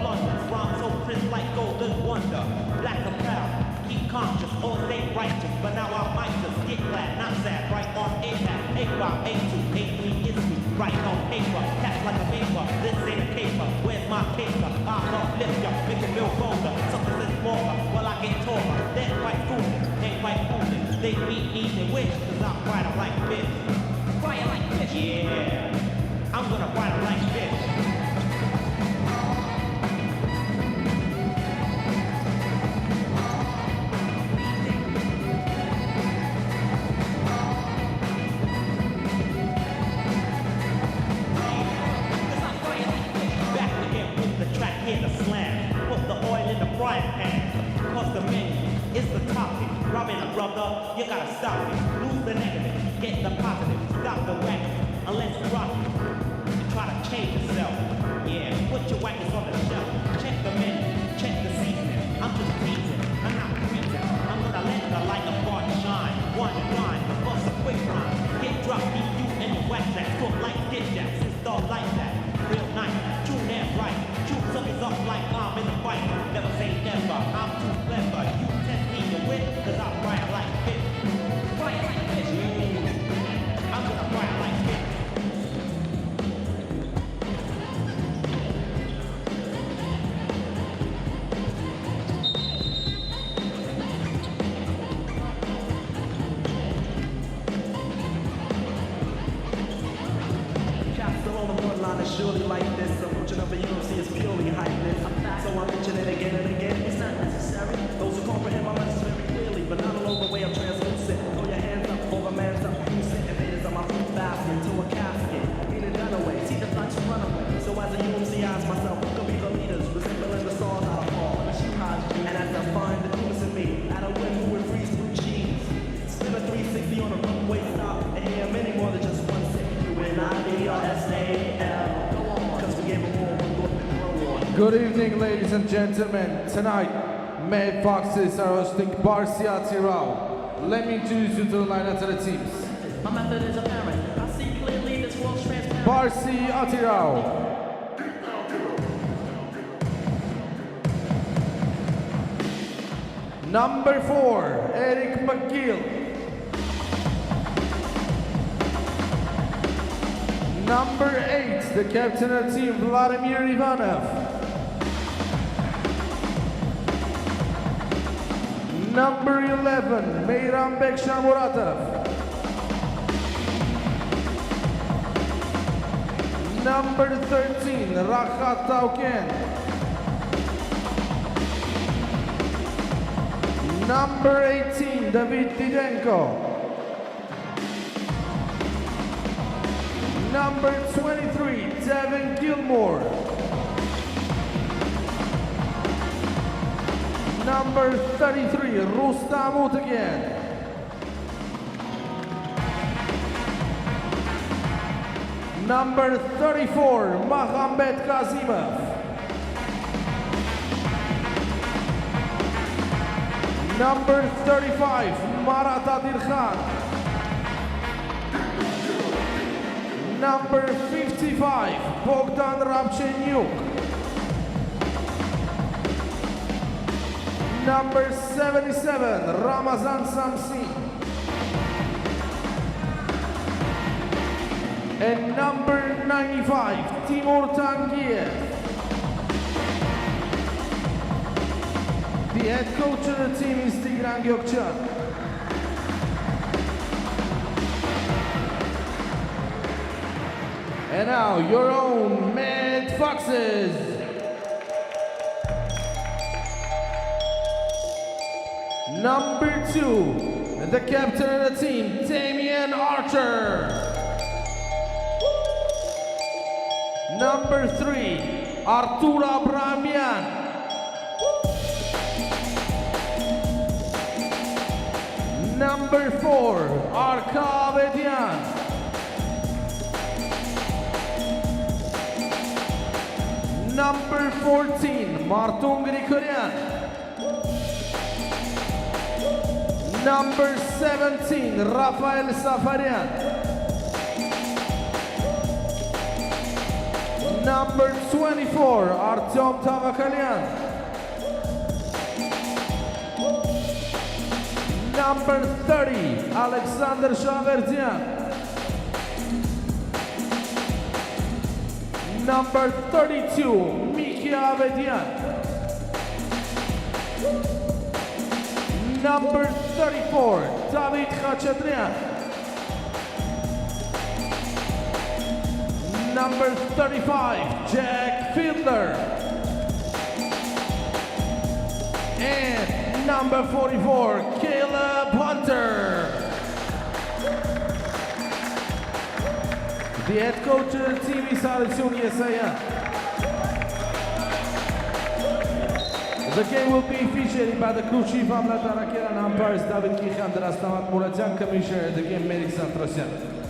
blunder. Rhyme so crisp like golden wonder. Black and proud, keep conscious, all stay righteous. But now I might just get glad, not sad. Right on A-Pad, A-Rock, A2, A3 is me. Right on paper, cats like a vapor. This ain't a caper, where's my paper? I'll uplift ya, make it feel bolder. Something says more, well I get taller. They're quite foolish, ain't quite fooling. They beat me and wish, cause I'm brighter like this. Brighter like this? Yeah, I'm gonna ride it like this. You gotta stop it, lose the negative, get the positive, stop the whack, unless you rock it. You try to change yourself, yeah, put your whackers on the shelf, check the menu, check the seasoning, I'm just teasing, I'm not preaching, I'm gonna let the light of God shine, one line, bust a quick rhyme, get drop, beat you and you whack that, talk like dip jacks, it's all like that, real nice, tune that right, shoot suckers up like I'm in the fight, never say never, I'm too clever, you test me to win, cause I ride like this. I'm gonna cry like this. Castle on the bloodline is surely like this. Approaching up a UMC is purely hypeness. So I mention it again and again. It's not necessary. Those who comprehend my message very clearly, but not along the way I'm translucent. Throw your hands up, hold the man's up. You sit invaders on my fruit basket to a casket. Meaning run away, see the thoughts run away. So as a UMC, I ask myself, who could be the leaders? Resembling the stars out of fall. And as I find the coolest in me, at a whim who would freeze through cheese. Spin a 360 on a runway stop, and hear many more than just one sip. U-N-I-D-R-S-A-L. Go on, cause we gave them all one look and grow on. Good evening, ladies and gentlemen. Tonight, Mad Foxes are hosting BARSY ATYRAU. Let me introduce you to the lineup of the teams. My method is apparent. I see clearly this world's transparent. BARSY ATYRAU. Number 4, Eric McGill. Number 8, the captain of the team, Vladimir Ivanov. Number 11, Meyranbek Shamuratov. Number 13, Rahat Tauken. Number 18, David Didenko. Number 23, Devin Gilmore. Number 33, Rustam Utagyan. Number 34, Mohamed Kazimov. Number 35, Marat Adirkhan. Number 55, Bogdan Rabchenyuk. Number 77, Ramazan Samsi. And number 95, Timur Tangiev. The head coach of the team is Tigran Gökçen. And now, your own Mad Foxes. Number 2, the captain of the team, Damien Archer. Number 3, Artur Abramian. Number 4, Arka Bedian. Number 14, Martung Grigoryan. Number 17, Rafael Safarian. Number 24, Artyom Tavakalyan. Number 30, Alexander Shaverdian. Number 32, Miki Avedian. Number 34, David Khachaturian. Number 35, Jack Fiedler. And number 44, Caleb Hunter. The head coach of the team is Artyom Yesayan. The game will be featured by the crew chief Amla Tarakian and umpires David Kikhan, Rastamat Muradjan, commissioner the game Merik Santrosyan.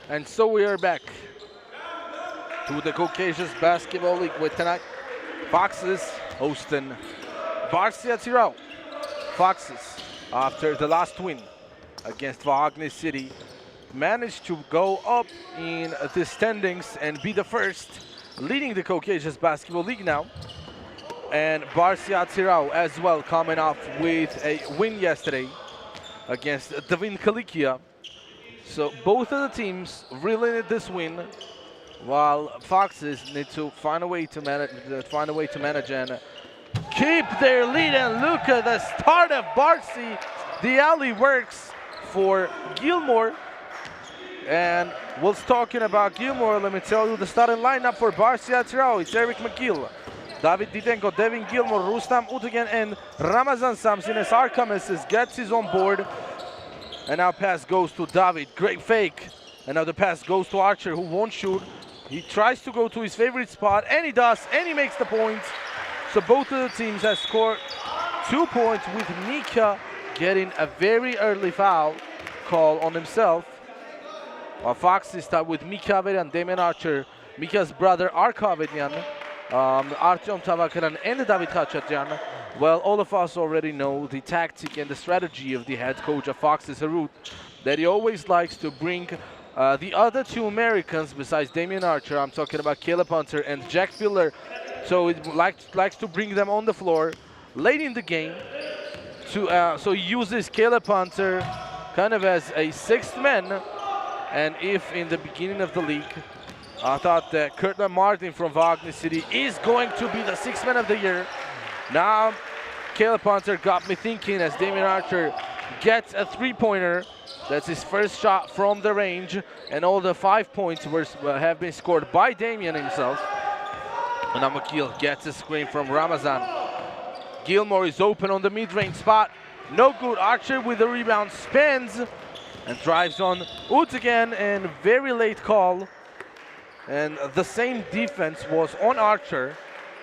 And so we are back to the Caucasus Basketball League with tonight Foxes hosting BARSY ATYRAU. Foxes, after the last win against Wagner City, managed to go up in the standings and be the first, leading the Caucasus Basketball League now. And BARSY ATYRAU as well, coming off with a win yesterday against Davin Kalikia. So both of the teams really need this win, while Foxes need to find a way to manage and keep their lead. And look at the start of BARSY. The alley works for Gilmore. And whilst talking about Gilmore, let me tell you the starting lineup for BARSY ATYRAU. It's Eric McGill, David Didenko, Devin Gilmore, Rustam Utegan, and Ramazan Samsin as Arkamesis gets his on board. And now pass goes to David, great fake. And now the pass goes to Archer, who won't shoot. He tries to go to his favorite spot, and he does, and he makes the points. So both of the teams have scored 2 points, with Mika getting a very early foul call on himself. While Foxes start with Mika Avedian, Damien Archer, Mika's brother Arka Avedian, Artyom Tavakaran, and David Khachatyan. Well, all of us already know the tactic and the strategy of the head coach of Foxes, Harut, that he always likes to bring the other two Americans besides Damien Archer. I'm talking about Caleb Hunter and Jack Filler. So he likes to bring them on the floor late in the game. So he uses Caleb Hunter kind of as a sixth man. And if in the beginning of the league, I thought that Kurtland Martin from Wagner City is going to be the sixth man of the year, now Caleb Hunter got me thinking as Damien Archer gets a three-pointer. That's his first shot from the range, and all the 5 points have been scored by Damien himself. And now McGill gets a screen from Ramazan. Gilmore is open on the mid-range spot. No good. Archer with the rebound, spins and drives on Utegan, and very late call. And the same defense was on Archer,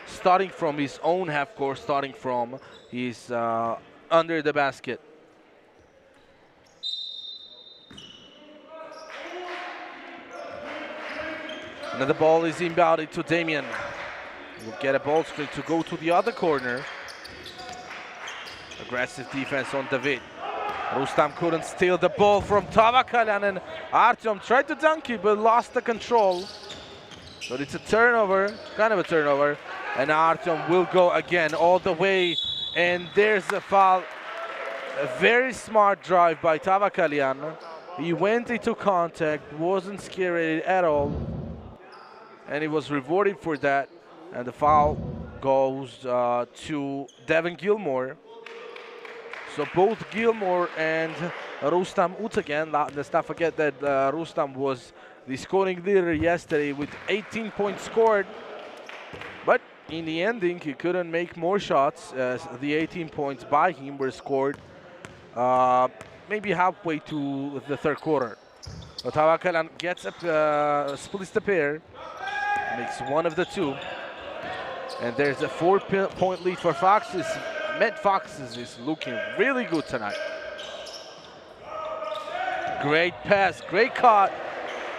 starting from his own half court, starting from his under the basket. And the ball is inbounded to Damien. Will get a ball screen to go to the other corner. Aggressive defense on David. Rustam couldn't steal the ball from Tavakalan, and Artyom tried to dunk it but lost the control. But it's a turnover, kind of a turnover. And Artyom will go again all the way. And there's a foul. A very smart drive by Tavakalian. He went into contact, wasn't scared at all. And he was rewarded for that. And the foul goes to Devin Gilmore. So both Gilmore and Rustam Utegan. Let's not forget that Rustam was the scoring leader yesterday with 18 points scored. But in the ending, he couldn't make more shots, as the 18 points by him were scored maybe halfway to the third quarter. Tavakalan gets up, splits the pair, makes one of the two. And there's a 4-point lead for Foxes. Foxes is looking really good tonight. Great pass, great cut.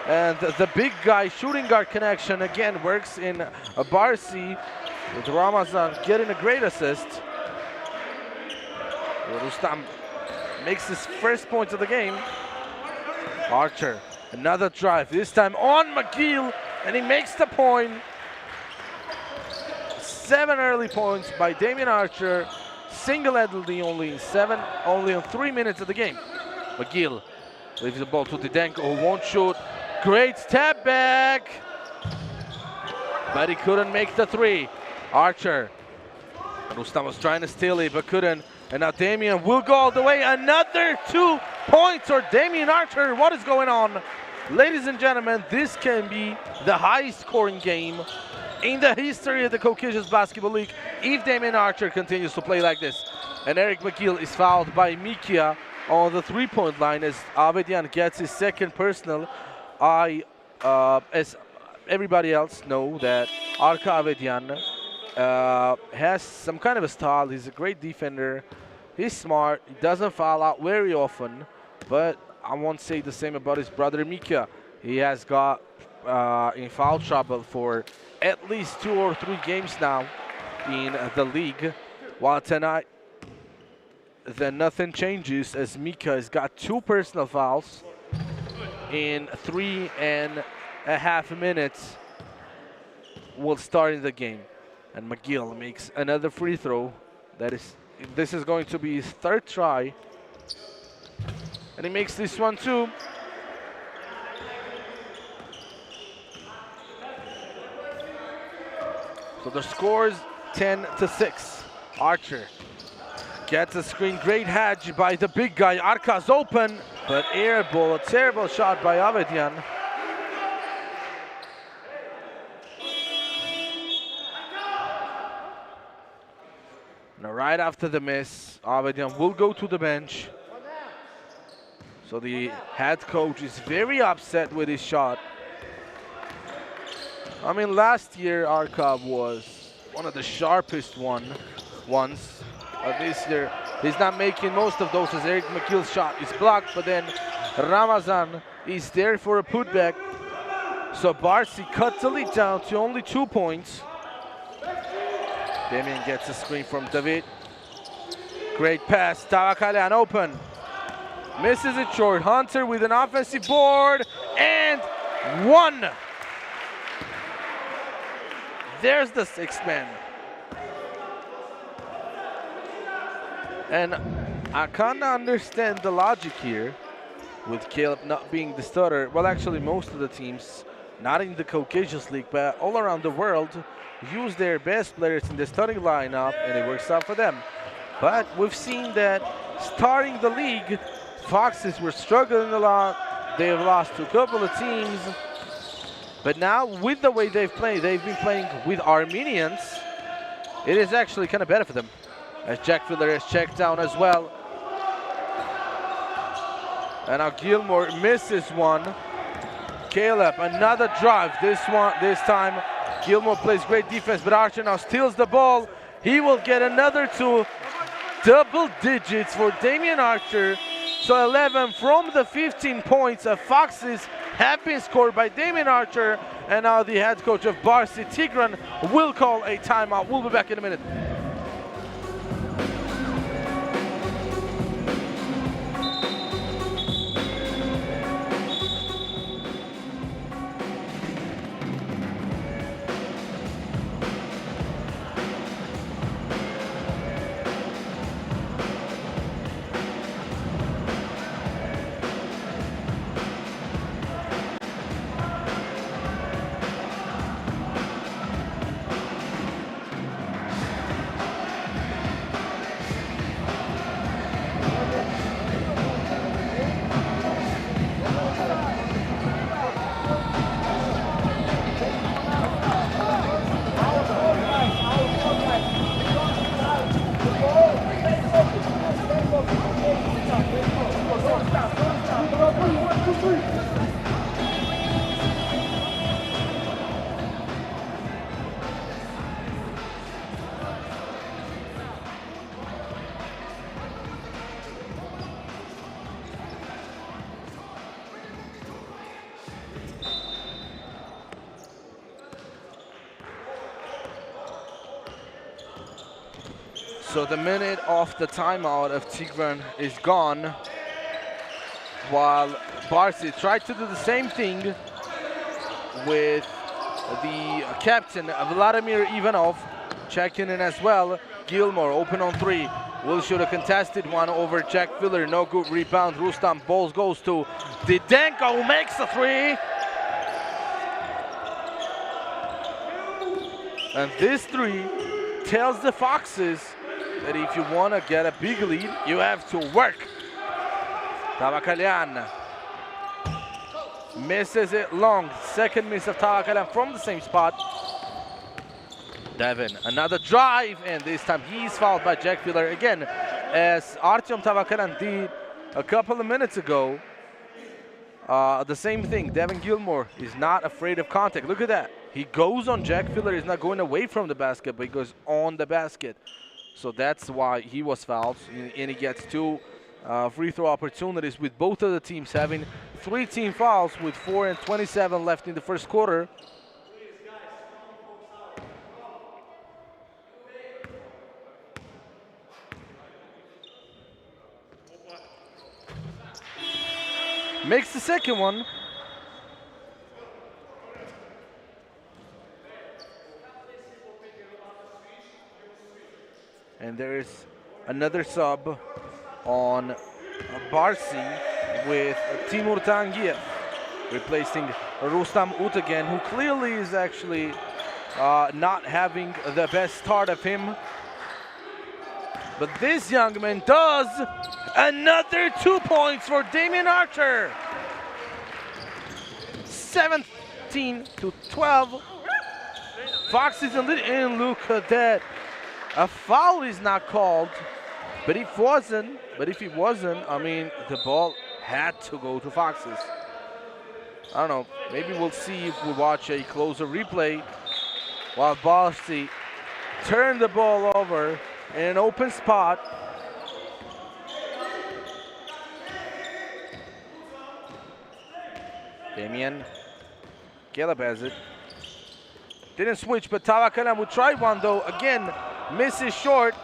And the big guy shooting guard connection again works in BARSY, with Ramazan getting a great assist. Rustam makes his first point of the game. Archer, another drive, this time on McGill, and he makes the point. 7 early points by Damien Archer, single-handedly only in 3 minutes of the game. McGill leaves the ball to Didenko, who won't shoot. Great step back, but he couldn't make the three. Archer, Rustam was trying to steal it, but couldn't. And now Damien will go all the way. Another 2 points for Damien Archer. What is going on? Ladies and gentlemen, this can be the highest scoring game in the history of the Caucasus Basketball League if Damien Archer continues to play like this. And Eric McGill is fouled by Mikia on the 3-point line as Avedian gets his second personal. As everybody else know, that Arka Avedian has some kind of a style. He's a great defender. He's smart. He doesn't foul out very often, but I won't say the same about his brother Mika. He has got in foul trouble for at least 2 or 3 games now in the league. While tonight, then nothing changes as Mika has got 2 personal fouls in 3.5 minutes will start in the game. And McGill makes another free throw. This is going to be his 3rd try. And he makes this one too. So the score is 10-6. Archer gets a screen. Great hedge by the big guy. Arka's open, but air ball. A terrible shot by Avedian. Now right after the miss, Avedian will go to the bench. So the head coach is very upset with his shot. I mean, last year Arka was one of the sharpest ones. This year he's not making most of those as Eric McGill's shot is blocked, but then Ramazan is there for a putback. So BARSY cut the lead down to only 2 points. Damien gets a screen from David. Great pass, Tavakalian open. Misses it short. Hunter with an offensive board and 1. There's the 6th man. And I kind of understand the logic here with Caleb not being the starter. Well, actually, most of the teams, not in the Caucasus League, but all around the world, use their best players in the starting lineup, and it works out for them. But we've seen that starting the league, Foxes were struggling a lot. They've lost to a couple of teams. But now, with the way they've been playing with Armenians, it is actually kind of better for them. As Jack Filler has checked down as well. And now Gilmore misses one. Caleb, another drive. This time, Gilmore plays great defense, but Archer now steals the ball. He will get another 2 double digits for Damian Archer. So 11 from the 15 points of Foxes have been scored by Damian Archer. And now the head coach of BARSY, Tigran, will call a timeout. We'll be back in a minute. So the minute of the timeout of Tigran is gone, while BARSY tried to do the same thing with the captain, Vladimir Ivanov, checking in as well. Gilmore open on 3, will shoot a contested one over Jack Filler, no good rebound. Rustam balls goes to Didenko, who makes the 3. And this 3 tells the Foxes that if you want to get a big lead, you have to work. Tavakalian misses it long. Second miss of Tavakalian from the same spot. Devin, another drive, and this time he's fouled by Jack Filler again, as Artyom Tavakalian did a couple of minutes ago. The same thing. Devin Gilmore is not afraid of contact. Look at that. He goes on Jack Filler. He's not going away from the basket, but he goes on the basket. So that's why he was fouled, and he gets 2 free throw opportunities, with both of the teams having 3 team fouls with 4:27 left in the first quarter. Makes the second one. And there is another sub on BARSY with Timur Tangiev replacing Rustam Utagen, who clearly is actually not having the best start of him. But this young man does another 2 points for Damien Archer. 17-12. Fox is in the lead, look at that. A foul is not called, but if it wasn't, I mean, the ball had to go to Foxes. I don't know, maybe we'll see if we watch a closer replay while BARSY turned the ball over in an open spot. Damien, Caleb has it. Didn't switch, but Tavakalam would try one though. Again, misses short.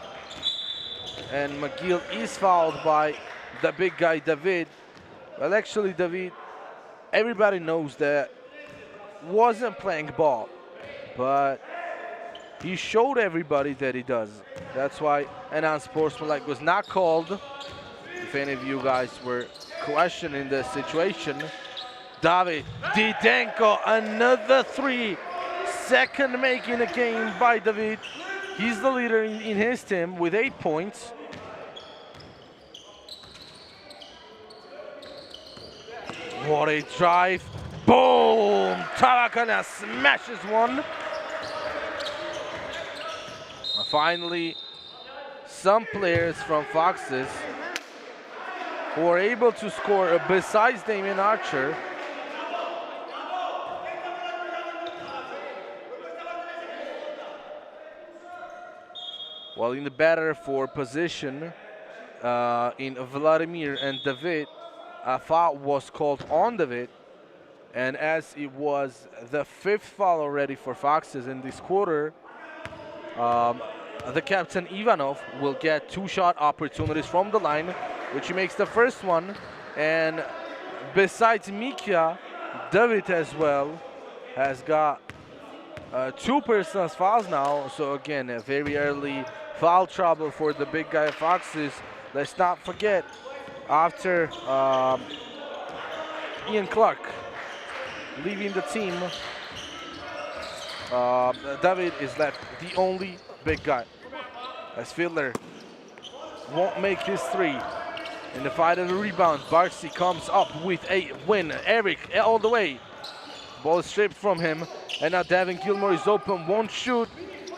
And McGill is fouled by the big guy, David. Well, actually, David, everybody knows that wasn't playing ball, but he showed everybody that he does. That's why an unsportsmanlike was not called. If any of you guys were questioning the situation. David Didenko, another 3. Second make in the game by David. He's the leader in his team with 8 points. What a drive. Boom! Tavakana smashes one. Finally, some players from Foxes who are able to score besides Damien Archer. While in the batter for position in Vladimir and David, a foul was called on David. And as it was the 5th foul already for Foxes in this quarter, the captain Ivanov will get 2 shot opportunities from the line, which he makes the first one. And besides Mikia, David as well has got 2 personal fouls now. So again, a very early foul trouble for the big guy Foxes. Let's not forget, after Ian Clark leaving the team, David is left the only big guy. As Fiedler won't make his 3. In the fight of the rebound, BARSY comes up with a win. Eric all the way. Ball is stripped from him. And now Devin Gilmore is open, won't shoot.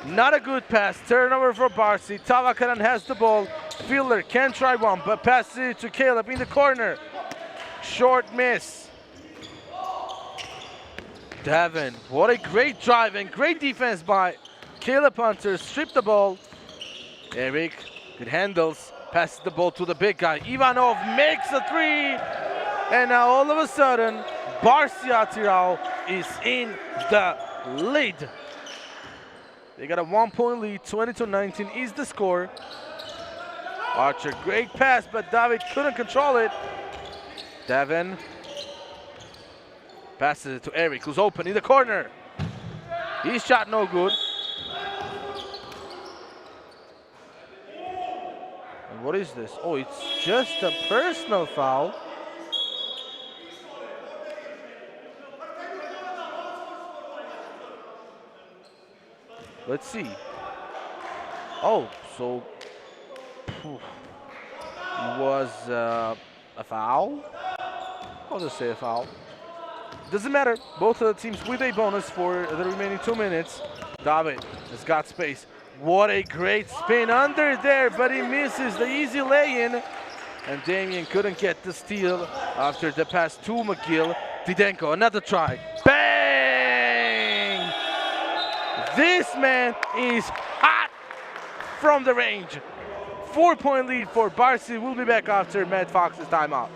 Not a good pass. Turnover for BARSY. Tavakaran has the ball. Fiedler can try one, but passes it to Caleb in the corner. Short miss. Devin, what a great drive and great defense by Caleb Hunter. Stripped the ball. Eric, good handles. Passes the ball to the big guy. Ivanov makes a 3. And now all of a sudden, BARSY ATYRAU is in the lead. They got a 1-point lead. 20-19 is the score. Archer, great pass, but David couldn't control it. Devin passes it to Eric, who's open in the corner. His shot no good. And what is this? Oh, it's just a personal foul. Let's see. Oh, so it was a foul? I'll just say a foul. Doesn't matter. Both of the teams with a bonus for the remaining 2 minutes. David has got space. What a great spin under there, but he misses the easy lay-in. And Damien couldn't get the steal after the pass to McGill. Didenko, another try. Bang! This man is hot from the range. 4-point lead for BARSY. We'll be back after Matt Fox's timeout.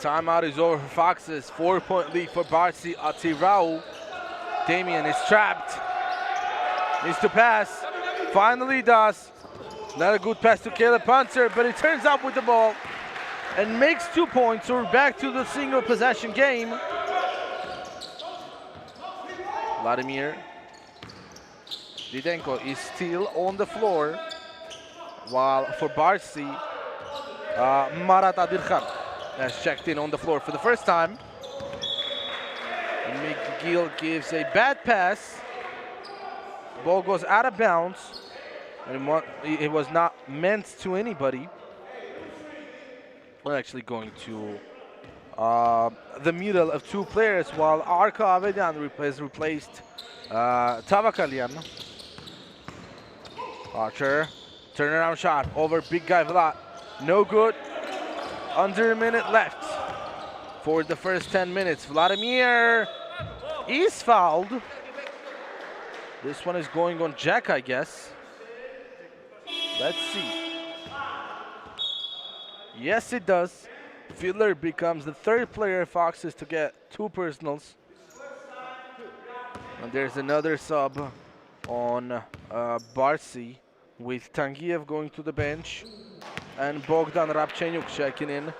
Timeout is over for Foxes. 4-point lead for BARSY ATYRAU. Damian is trapped. Needs to pass. Finally does. Not a good pass to Caleb Punter, but he turns up with the ball and makes 2 points. So we're back to the single possession game. Vladimir Didenko is still on the floor, while for BARSY, Marat Adirkhan has checked in on the floor for the first time. And McGill gives a bad pass. Ball goes out of bounds, and it was not meant to anybody. We're actually going to the middle of two players, while Arka Avedian has replaced Tavakalian. Archer, turnaround shot over big guy Vlad. No good. Under a minute left for the first 10 minutes. Vladimir is fouled. This one is going on Jack, I guess. Let's see. Yes, it does. Fiedler becomes the third player of Foxes to get 2 personals. And there's another sub on BARSY, with Tangiev going to the bench and Bogdan Rabchenyuk checking in.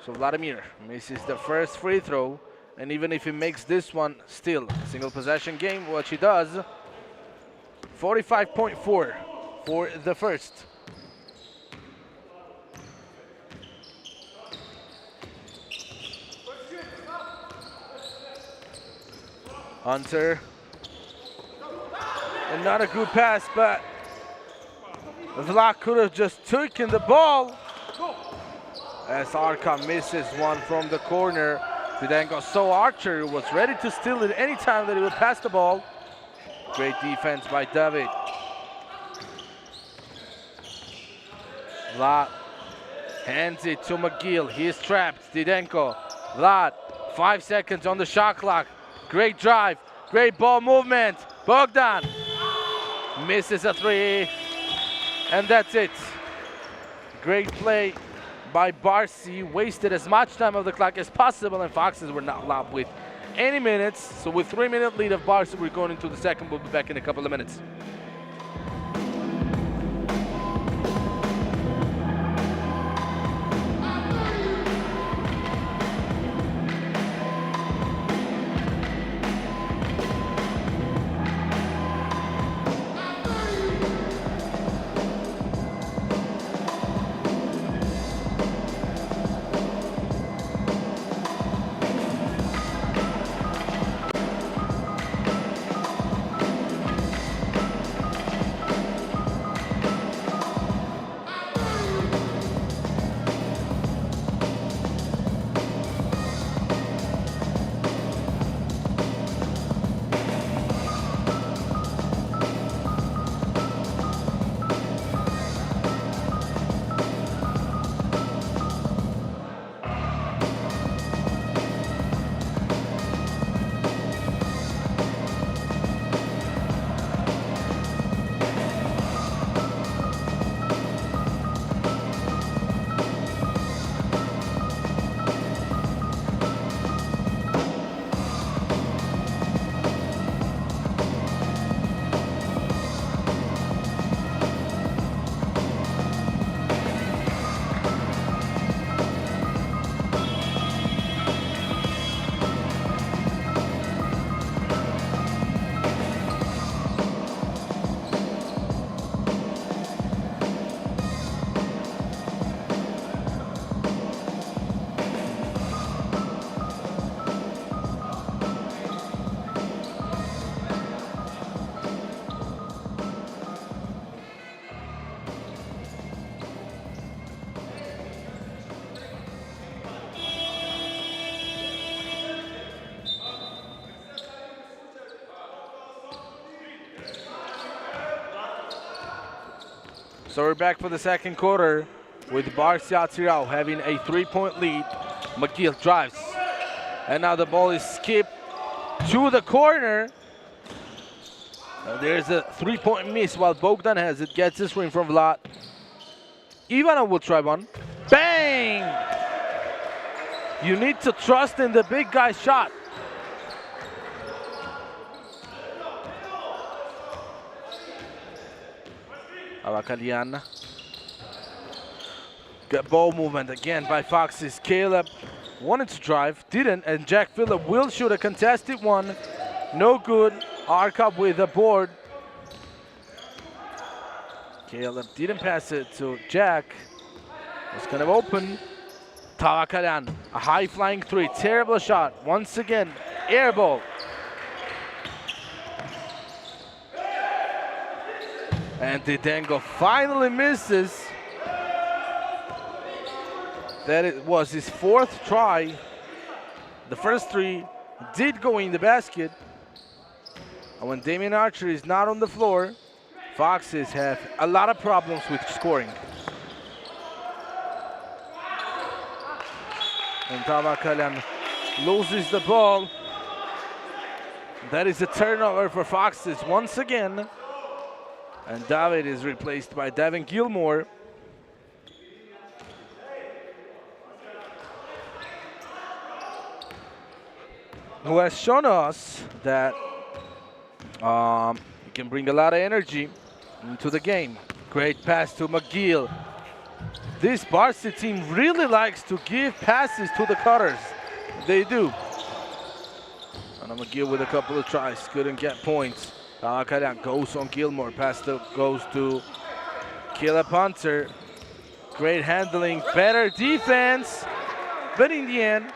So Vladimir misses the first free throw, and even if he makes this one, still single possession game, which he does. 45.4 for the first. Hunter. And not a good pass, but Vlad could have just taken the ball. As Arka misses one from the corner. Didenko saw Archer was ready to steal it any time that he would pass the ball. Great defense by David. Vlad hands it to McGill. He is trapped. Didenko. Vlad, 5 seconds on the shot clock. Great drive, great ball movement. Bogdan misses a 3, and that's it. Great play by BARSY. Wasted as much time of the clock as possible, and Foxes were not allowed with any minutes. So with 3-minute lead of BARSY, we're going into the second. We'll be back in a couple of minutes. So we're back for the second quarter with BARSY ATYRAU having a 3-point lead. McGill drives, and now the ball is skipped to the corner. There's a 3-point miss while Bogdan has it. Gets this ring from Vlad. Ivanov will try one. Bang! You need to trust in the big guy's shot. Avakalian. Good ball movement again by Foxes. Caleb wanted to drive, didn't, and Jack Phillip will shoot a contested one. No good. Arcup with the board. Caleb didn't pass it to Jack. It's kind of open. Tavakalian, a high flying three. Terrible shot. Once again, air ball. And Didengo finally misses. That it was his fourth try. The first three did go in the basket. And when Damien Archer is not on the floor, Foxes have a lot of problems with scoring. And Tavakalian loses the ball. That is a turnover for Foxes once again. And David is replaced by Devin Gilmore. Who has shown us that he can bring a lot of energy into the game. Great pass to McGill. This BARSY team really likes to give passes to the cutters. They do. And McGill with a couple of tries, couldn't get points. Tavakalian goes on Gilmore, pass goes to Caleb Hunter. Great handling, better defense. But in the end,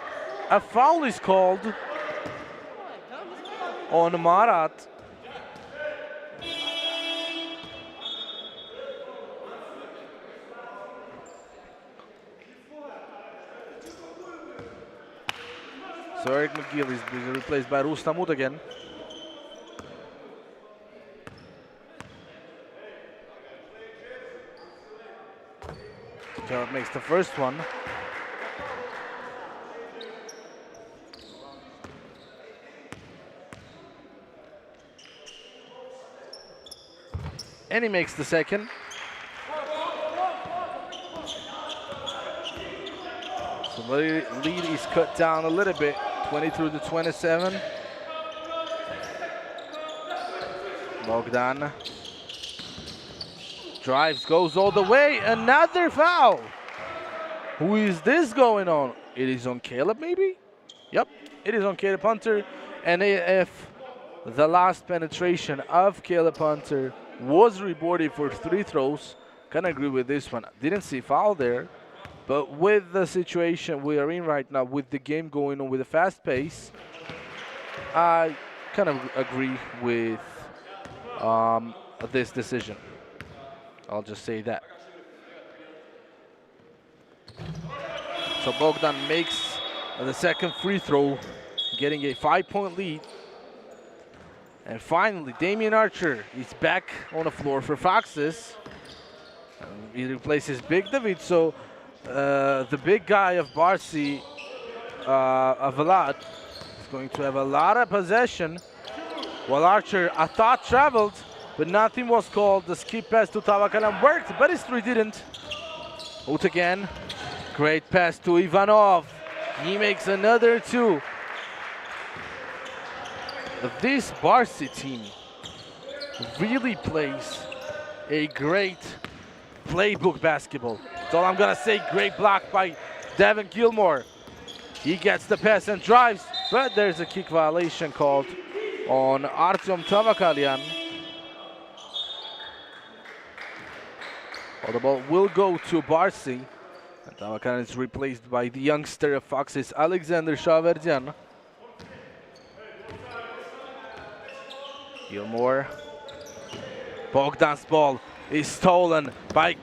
a foul is called on Marat. So Eric McGill is replaced by Rustamut again. Caleb makes the first one. And he makes the second. So the lead is cut down a little bit, 23-27. Bogdan drives, goes all the way, another foul. Who is this going on? It is on Caleb, maybe? Yep, it is on Caleb Hunter. And if the last penetration of Caleb Hunter was rewarded for 3 throws, kind of agree with this one. Didn't see foul there, but with the situation we are in right now, with the game going on with a fast pace, I kind of agree with this decision. I'll just say that. So Bogdan makes the second free throw, getting a 5-point lead. And finally, Damien Archer is back on the floor for Foxes. He replaces Big David, so the big guy of BARSY, Vlad, is going to have a lot of possession. While Archer, I thought, traveled, but nothing was called. The skip pass to Tavakalian worked, but his three didn't. Out again. Great pass to Ivanov. He makes another 2. This BARSY team really plays a great playbook basketball. That's all I'm gonna say. Great block by Devin Gilmore. He gets the pass and drives, but there's a kick violation called on Artyom Tavakalian. Well, the ball will go to BARSY. And Tavakalian is replaced by the youngster of Foxes, Alexander Shaverdian. Gilmore. Bogdan's ball is stolen by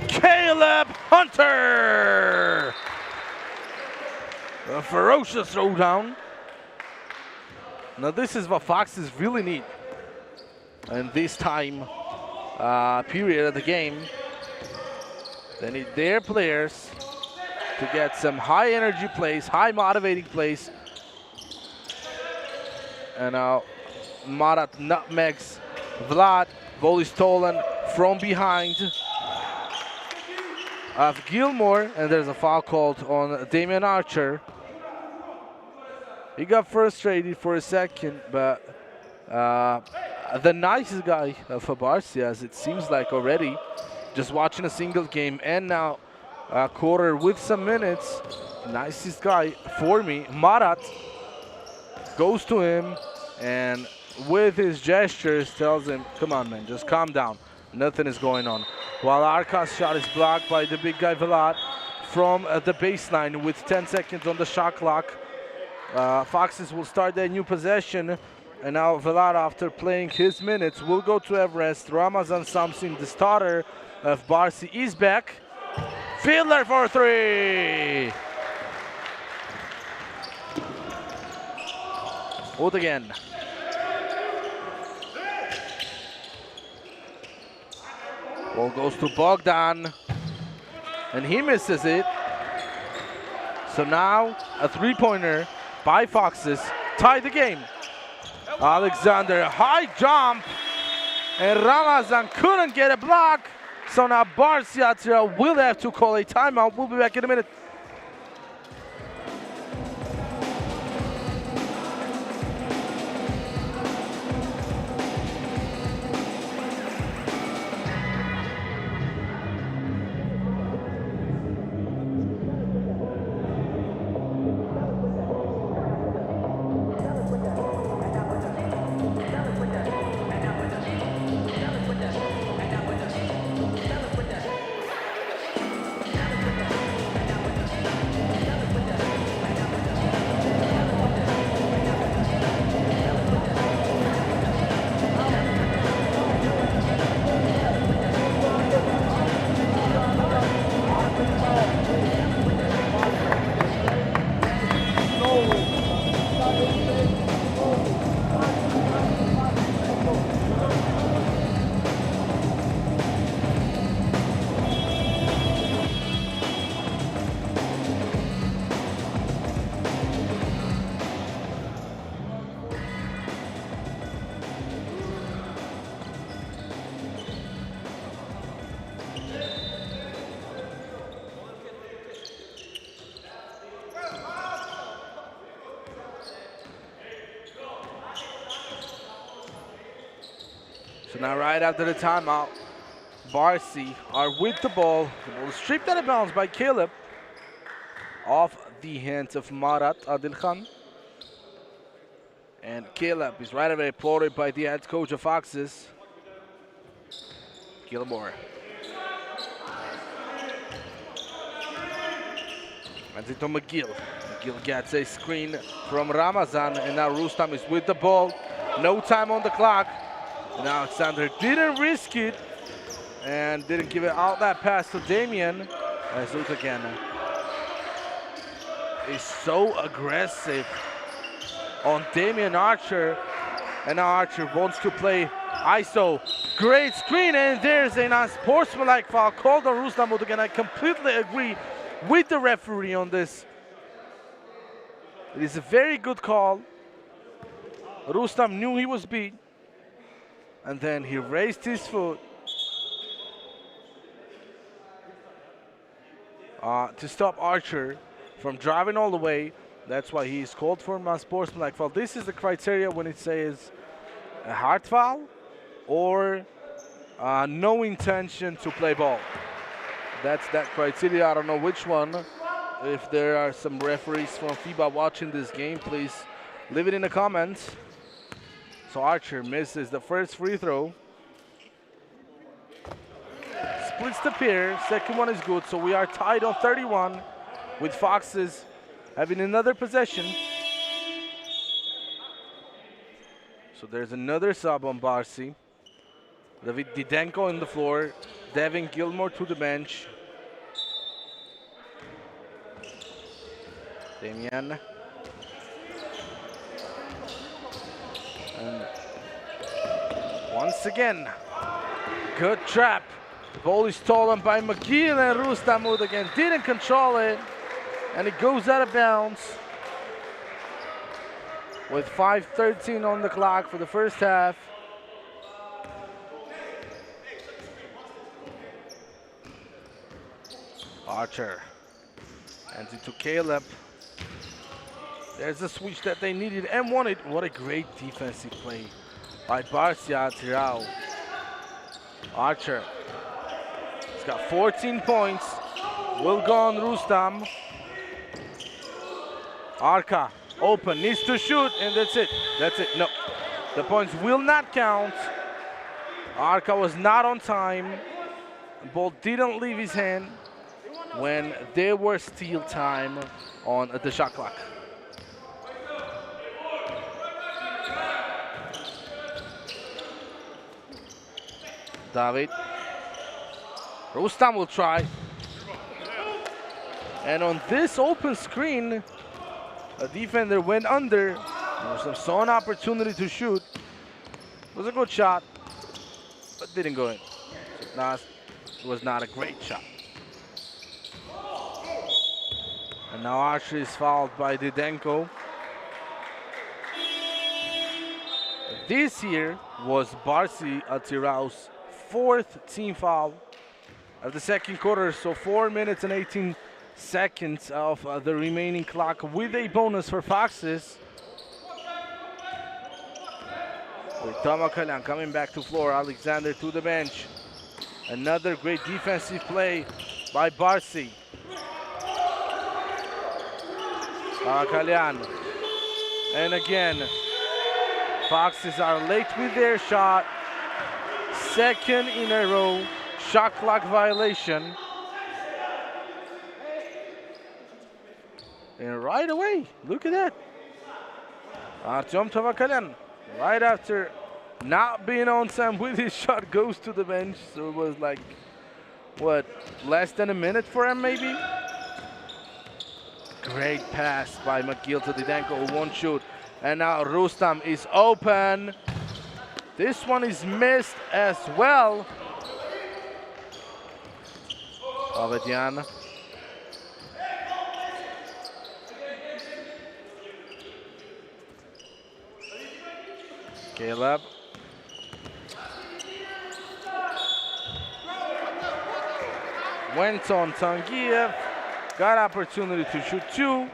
Caleb Hunter. A ferocious throwdown. Now this is what Foxes really need in this time period of the game. They need their players to get some high energy plays, high motivating plays. And now Marat nutmegs Vlad. Ball is stolen from behind. of Gilmore, and there's a foul called on Damian Archer. He got frustrated for a second, but the nicest guy for BARSY, as it seems like already, just watching a single game and now a quarter with some minutes, nicest guy for me, Marat, goes to him and with his gestures tells him, come on man, just calm down, nothing is going on. While Arka's shot is blocked by the big guy Velat from the baseline with 10 seconds on the shot clock. Foxes will start their new possession, and now Velat, after playing his minutes, will go to Everest. Ramazan Samsin, the starter of BARSY, is back. Fielder for three. Out again. Ball goes to Bogdan, and he misses it. So now a three-pointer by Foxes tie the game. Alexander, high jump, and Ramazan couldn't get a block. So now BARSY ATYRAU will have to call a timeout. We'll be back in a minute. So now right after the timeout, BARSY are with the ball. The ball is stripped out of bounds by Caleb off the hands of Marat Adilkhan. And Caleb is right away applauded by the head coach of FOXES, Gilmore. And into McGill. McGill gets a screen from Ramazan, and now Rustam is with the ball. No time on the clock. And Alexander didn't risk it and didn't give it out that pass to Damian. As again is so aggressive on Damian Archer. And now Archer wants to play ISO. Great screen, and there's a non-sportsmanlike foul called on Rustam again. I completely agree with the referee on this. It is a very good call. Rustam knew he was beat, and then he raised his foot to stop Archer from driving all the way. That's why he's called for a non-sportsmanlike foul. This is the criteria when it says a hard foul or no intention to play ball. That's that criteria. I don't know which one. If there are some referees from FIBA watching this game, please leave it in the comments. So Archer misses the first free throw. Splits the pair. Second one is good. So we are tied on 31 with FOXES having another possession. So there's another sub on BARSY. David Didenko on the floor. Devin Gilmore to the bench. Damian. And once again, good trap. The ball is stolen by McGill, and Rustam again didn't control it. And it goes out of bounds with 5:13 on the clock for the first half. Archer. Hands it to Caleb. There's a switch that they needed and wanted. What a great defensive play by BARSY ATYRAU. Archer. He's got 14 points. Will go on Rustam. Arka, open, needs to shoot, and that's it. That's it. No, the points will not count. Arka was not on time. The ball didn't leave his hand when there was still time on the shot clock. David. Rustam will try. And on this open screen, a defender went under. Rustam saw an opportunity to shoot. It was a good shot, but didn't go in. So it was not a great shot. And now Archer is fouled by Didenko. This here was BARSY ATYRAU's 4th team foul of the second quarter. So 4 minutes and 18 seconds of the remaining clock with a bonus for Foxes. With Tamakalian coming back to floor, Alexander to the bench. Another great defensive play by BARSY. Tamakalian. And again, Foxes are late with their shot. Second in a row shot clock violation. And right away, look at that. Artyom Tamakalian, right after not being on time with his shot, goes to the bench. So it was like, what, less than a minute for him maybe? Great pass by McGill to Didenko, who won't shoot. And now Rustam is open. This one is missed as well. Avedian. Caleb. Went on Tangiev. Got opportunity to shoot 2.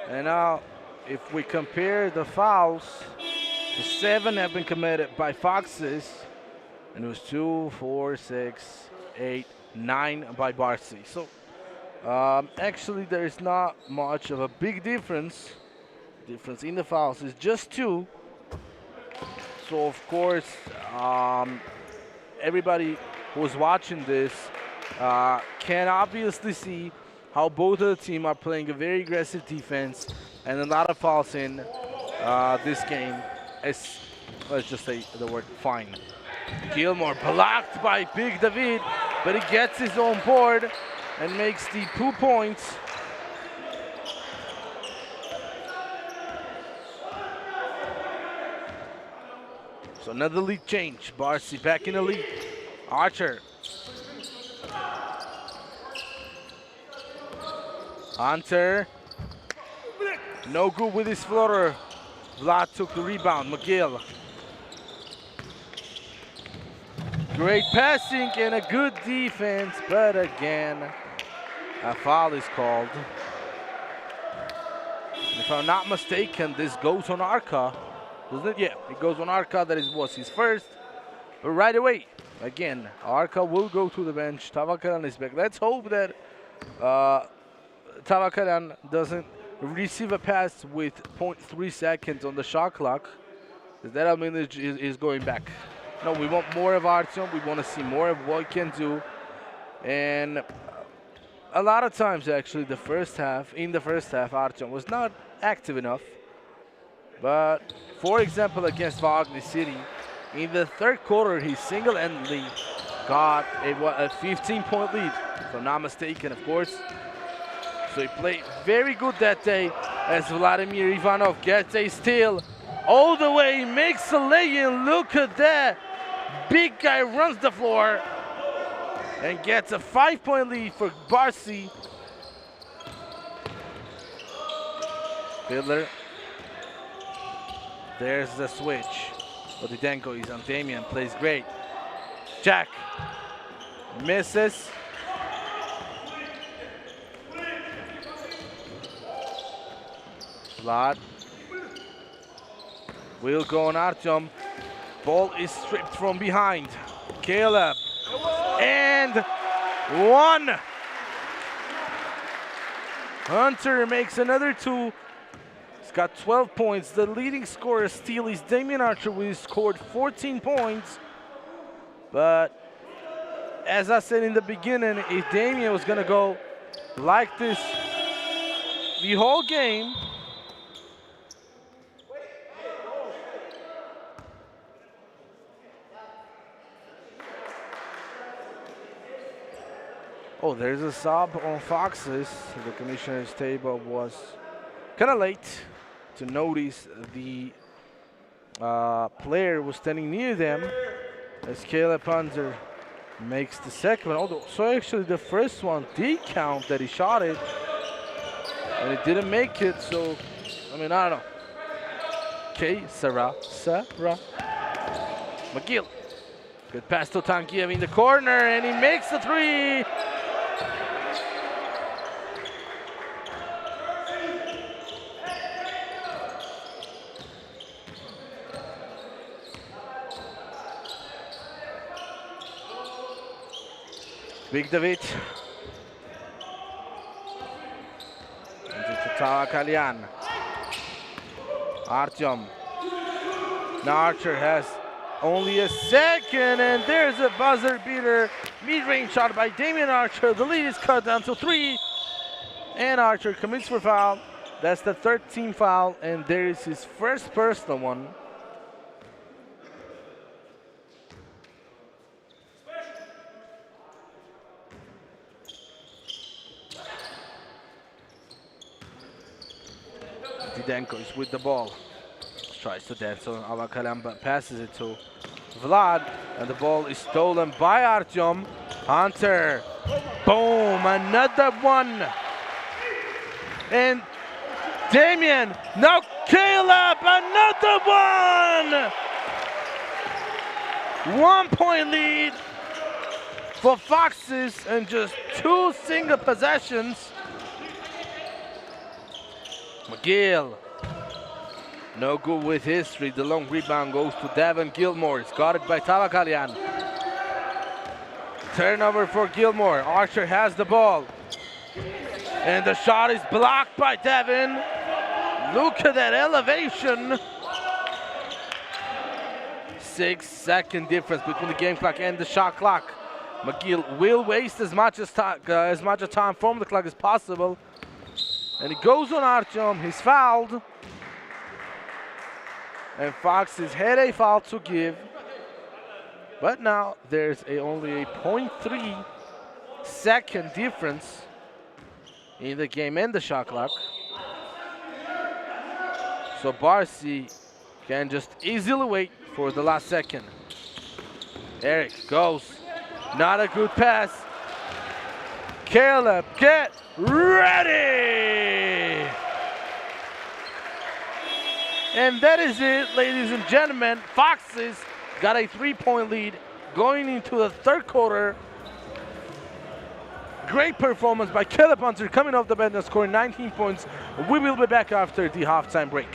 And now, if we compare the fouls, the 7 have been committed by Foxes, and it was 2, 4, 6, 8, 9 by BARSY. So, actually, there is not much of a big difference. Difference in the fouls is just 2. So, of course, everybody who's watching this can obviously see how both of the teams are playing a very aggressive defense and a lot of fouls in this game. As, let's just say the word fine. Gilmore blocked by Big David, but he gets his own board and makes the 2 points. So another lead change. BARSY back in the lead. Archer. Hunter. No good with his floater. Vlad took the rebound. McGill. Great passing and a good defense, but again, a foul is called. If I'm not mistaken, this goes on Arka, doesn't it? Yeah, it goes on Arka. That was his first, but right away, again, Arka will go to the bench. Tamakalian is back. Let's hope that Tamakalian doesn't receive a pass with 0.3 seconds on the shot clock. That mean is going back. No, we want more of Artyom. We want to see more of what he can do. And a lot of times, actually, in the first half, Artyom was not active enough. But, for example, against Wagner City, in the third quarter, he single-handedly got a 15-point lead, if I'm not mistaken, of course. So he played very good that day as Vladimir Ivanov gets a steal all the way, makes a lay-in. Look at that. Big guy runs the floor and gets a 5-point lead for BARSY. Fiddler. There's the switch. But Didenko is on Damian, plays great. Jack. Misses. Vlad will go on Artyom. Ball is stripped from behind. Caleb. And one. Hunter makes another two. He's got 12 points. The leading scorer still is Damian Archer, who scored 14 points. But as I said in the beginning, if Damian was going to go like this the whole game, oh, there's a sub on Foxes. The commissioner's table was kind of late to notice the player was standing near them as Caleb Hunter makes the second one. Although, so actually the first one did count that he shot it, and it didn't make it. So, I mean, I don't know. Okay, Sarah. McGill. Good pass to Tankiev in the corner, and he makes the three. Big David. Kalyan. Artyom. Now Archer has only a second, and there's a buzzer beater. Mid-range shot by Damian Archer. The lead is cut down to 3. And Archer commits for foul. That's the third team foul, and there is his first personal one. Didenko is with the ball. Tries to dance on Avakalyan, but passes it to Vlad, and the ball is stolen by Artyom. Hunter, boom, another one. And Damian, now Caleb, another one. 1 point lead for Foxes and just 2 single possessions. McGill, no good with history. The long rebound goes to Devin Gilmore. It's guarded by Tavakalyan. Turnover for Gilmore. Archer has the ball. And the shot is blocked by Devin. Look at that elevation. 6-second difference between the game clock and the shot clock. McGill will waste as much time from the clock as possible. And it goes on Artyom. He's fouled. And Foxes had a foul to give. But now there's only a 0.3 second difference in the game and the shot clock. So BARSY can just easily wait for the last second. Eric goes. Not a good pass. Caleb, get ready! And that is it, ladies and gentlemen. Foxes got a 3-point lead going into the third quarter. Great performance by Caleb Hunter coming off the bench and scoring 19 points. We will be back after the halftime break.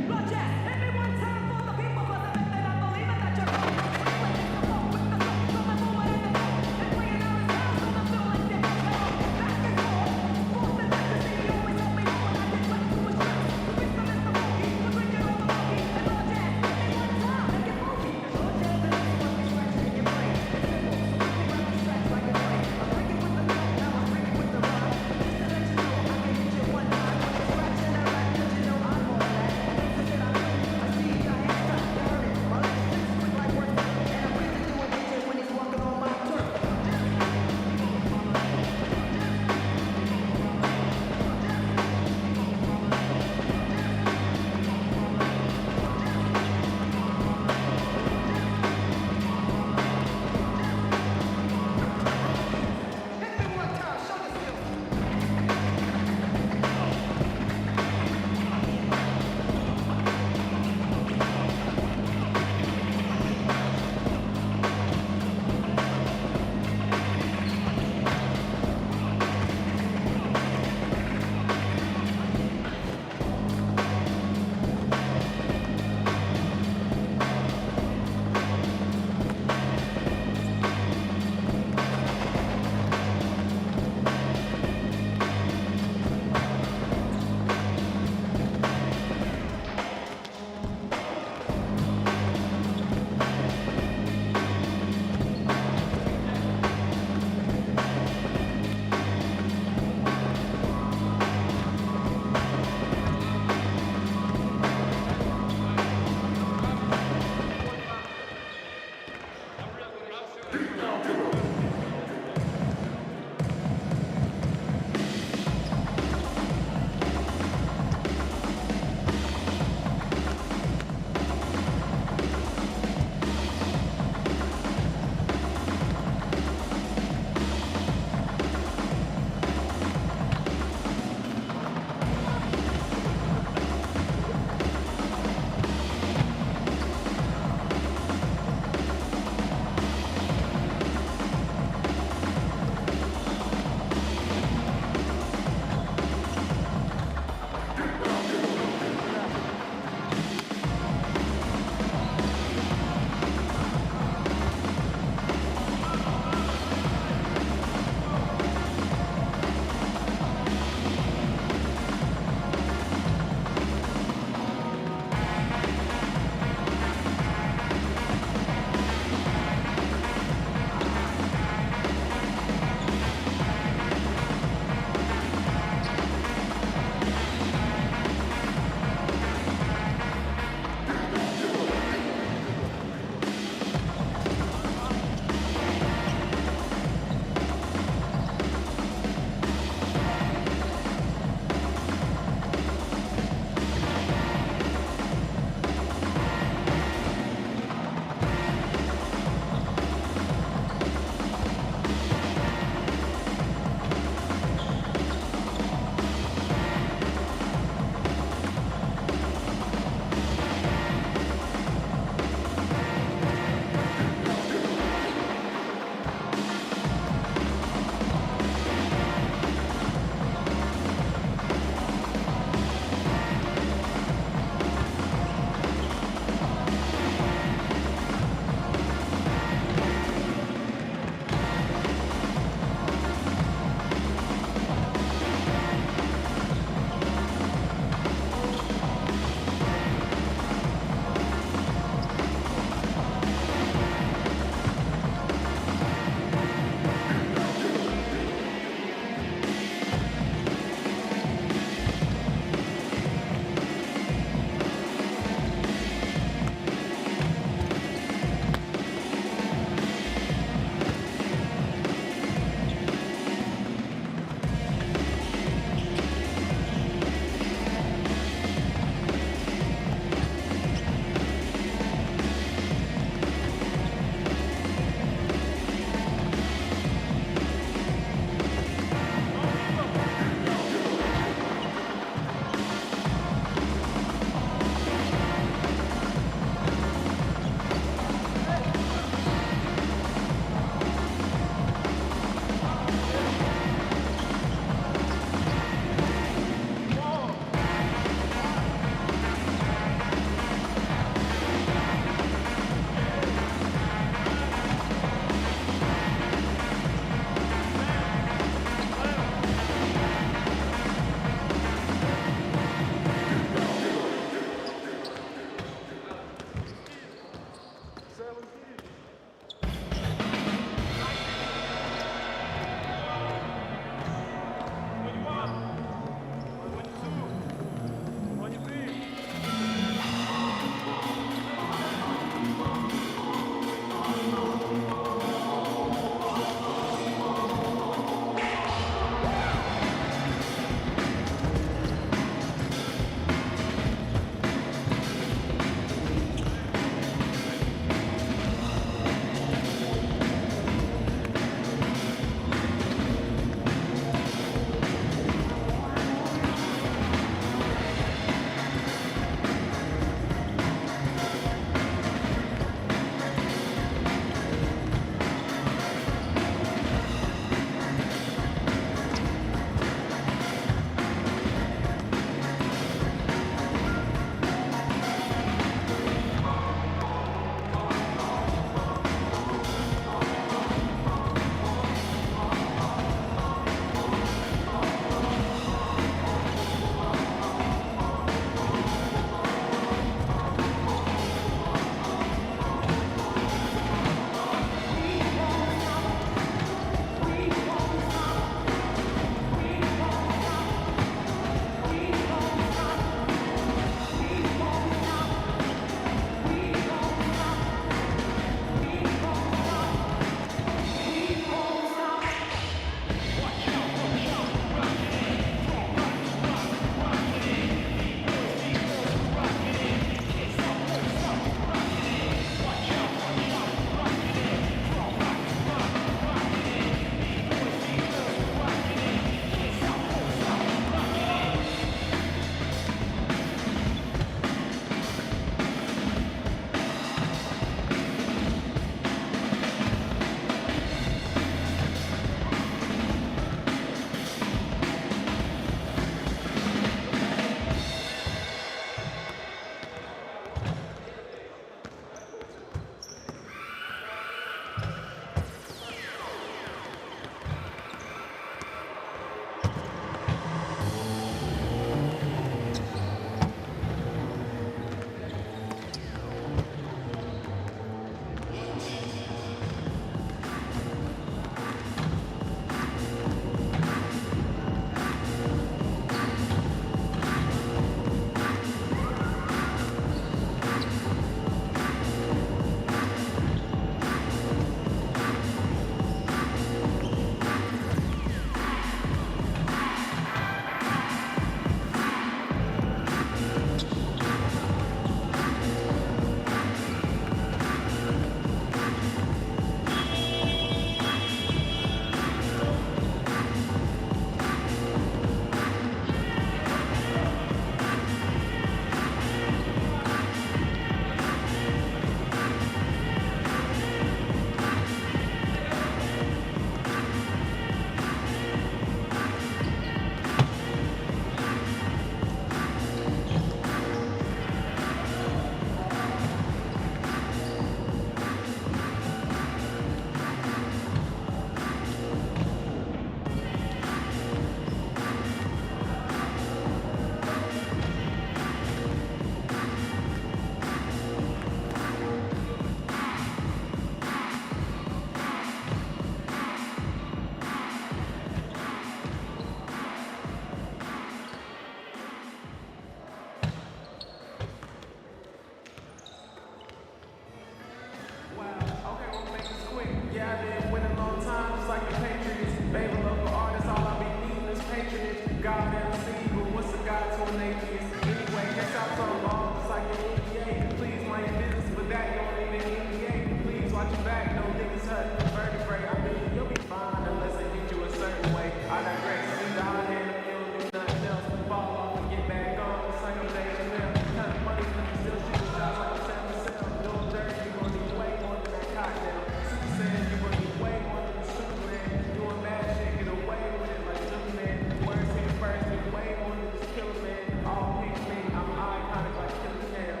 I've been winning a long time, just like the Patriots. Baby, local artists, all I be needing is patronage. God never see, but what's a God to an atheist? Anyway, guess I'm so long, just like the NBA. Please mind your business, but that you don't need an NBA. Please watch your back, no niggas hurting the vertebrae. I mean, you'll be fine unless they hit you a certain way. I digress, see the hot hand, you don't do nothing else. Fall off and get back on, it's like I'm dating them. Kind of money, but you still shoot shots like I'm Sam myself. Doing dirt, you gon' need way more than that cocktail. Super Saiyan, you gon' need way more than the Superman. Doing bad shit, get away with it like Superman. Words hit first, get way more than this killer man. All pink me, I'm iconic like Killer Cam.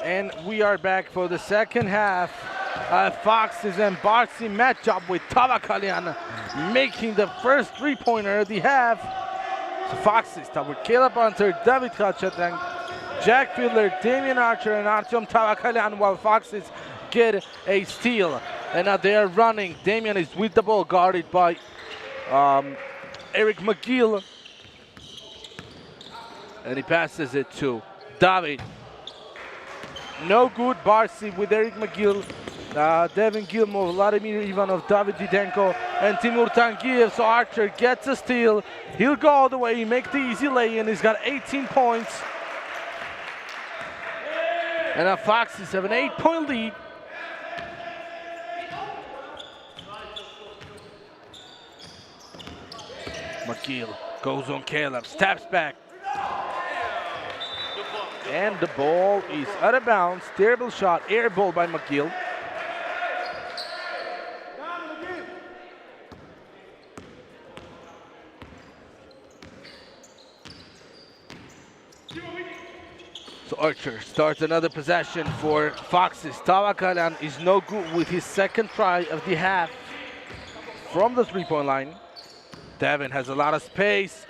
And we are back for the second half. Foxes and BARSY matchup with Tavakalian making the first three-pointer of the half. So Foxes start with Caleb Hunter, David Kachatang, Jack Fiedler, Damian Archer, and Artyom Tavakalian, while Foxes get a steal. And now they are running. Damian is with the ball, guarded by Eric McGill. And he passes it to David. No good. BARSY with Eric McGill, Devin Gilmore, Vladimir Ivanov, David Didenko, and Timur Tangiev. So Archer gets a steal. He'll go all the way, make the easy lay, and he's got 18 points. And now Foxes have an 8-point lead. McGill goes on Caleb, steps back. And the ball is out of bounds. Terrible shot, air ball by McGill. So Archer starts another possession for Foxes. Tavakalian is no good with his second try of the half from the three-point line. Devin has a lot of space.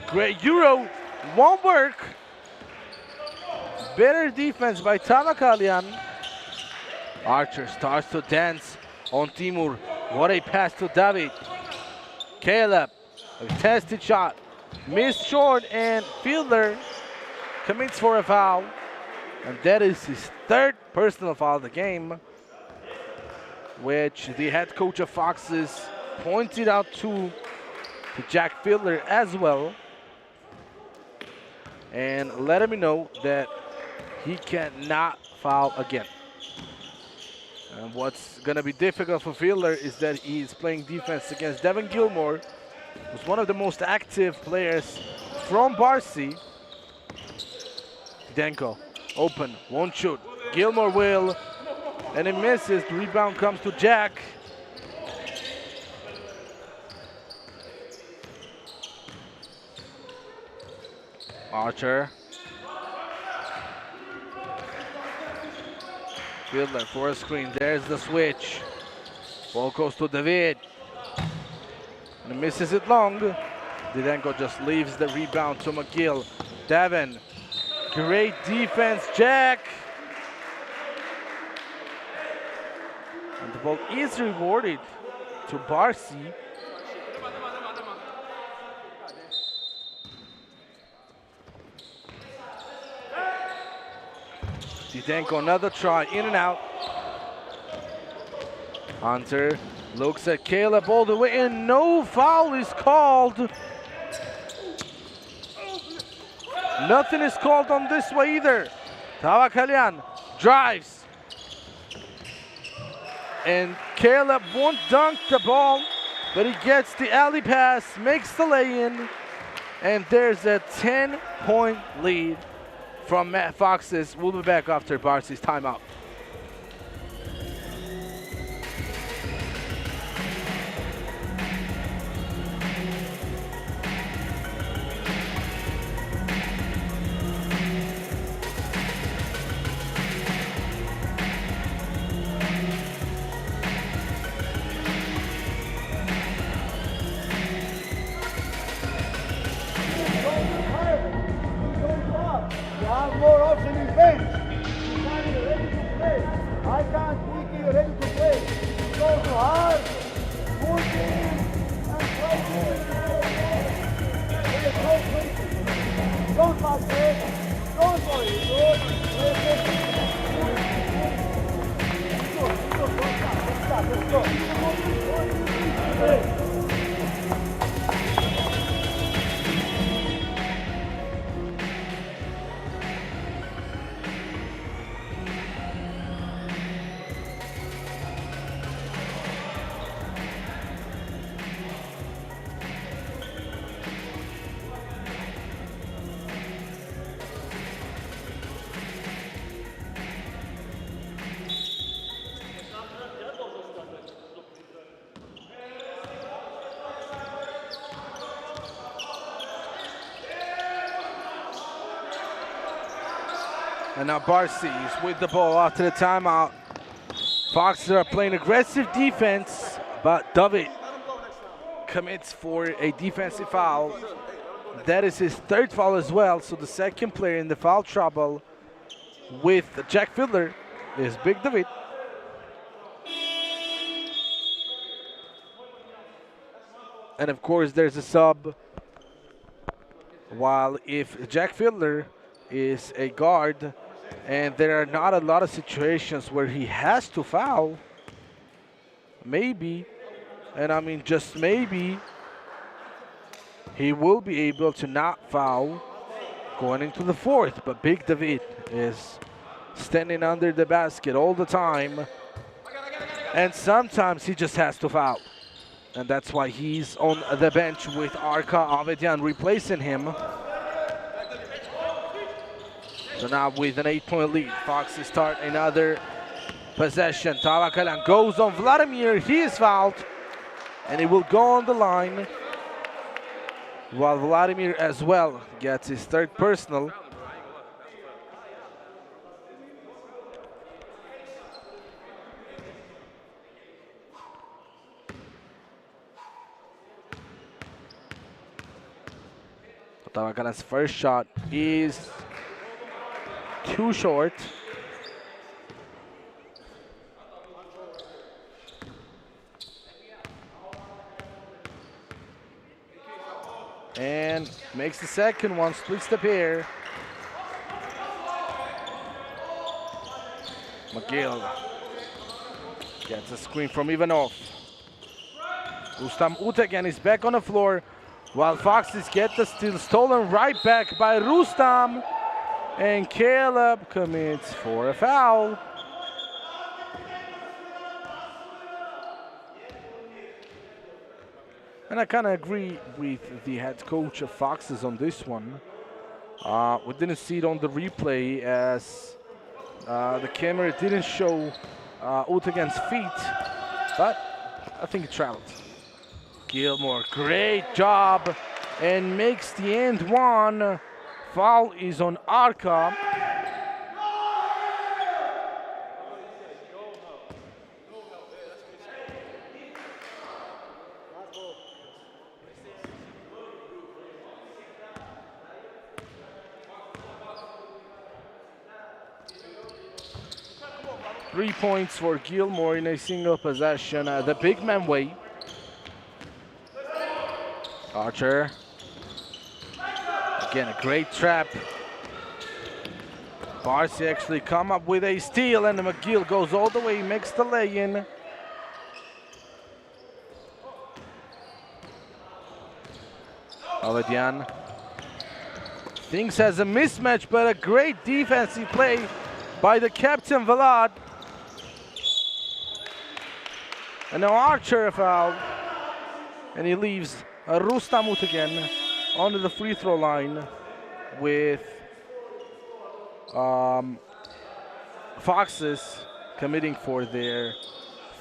Great Euro, won't work. Better defense by Tavakalian. Archer starts to dance on Timur. What a pass to David. Caleb, a tested shot. Missed short, and Fiedler commits for a foul. And that is his third personal foul of the game, which the head coach of Foxes pointed out to Jack Fiedler as well. And let him know that he cannot foul again. And what's going to be difficult for Fiedler is that he's playing defense against Devin Gilmore, who's one of the most active players from BARSY. Denko, open, won't shoot. Gilmore will, and it misses. The rebound comes to Jack. Archer Fielder for a screen. There's the switch. Ball goes to David. And misses it long. Didenko just leaves the rebound to McGill. Devin. Great defense, Jack. And the ball is rewarded to BARSY. Didenko, another try, in and out. Hunter looks at Caleb all the way, and no foul is called. Nothing is called on this way either. Tavakalian drives. And Caleb won't dunk the ball, but he gets the alley pass, makes the lay-in, and there's a 10-point lead from Matt Foxes. We'll be back after BARSY's timeout. More option in bench. He's not even ready to play. I can't think you're ready to play. Go to hard, push in, and try to don't pass it. Don't worry. Let's go. And now BARSY is with the ball after the timeout. Foxes are playing aggressive defense, but David commits for a defensive foul. That is his third foul as well, so the second player in the foul trouble with Jack Fiddler is Big David. And of course there's a sub, while if Jack Fiddler is a guard and there are not a lot of situations where he has to foul, maybe, and I mean just maybe, he will be able to not foul going into the fourth. But Big David is standing under the basket all the time, and sometimes he just has to foul. And that's why he's on the bench with Arka Avedian replacing him. So now with an 8-point lead, Foxes start another possession. Tavakalan goes on Vladimir, he is fouled, and he will go on the line, while Vladimir as well gets his third personal. Tavakalan's first shot is too short. And makes the second one, splits the pair. McGill gets a screen from Ivanov. Rustam Utegan is back on the floor, while Foxes get the steal stolen right back by Rustam. And Caleb commits for a foul. And I kind of agree with the head coach of Foxes on this one. We didn't see it on the replay as the camera didn't show Utegan's feet, but I think it traveled. Gilmore, great job, and makes the end one. Foul is on Arka. 3 points for Gilmore in a single possession. The big man way. Archer. Again, a great trap. BARSY actually come up with a steal, and McGill goes all the way, makes the lay-in. Avedian thinks has a mismatch, but a great defensive play by the captain Vlad. And now Archer a foul, and he leaves Rustamut again onto the free throw line with Foxes committing for their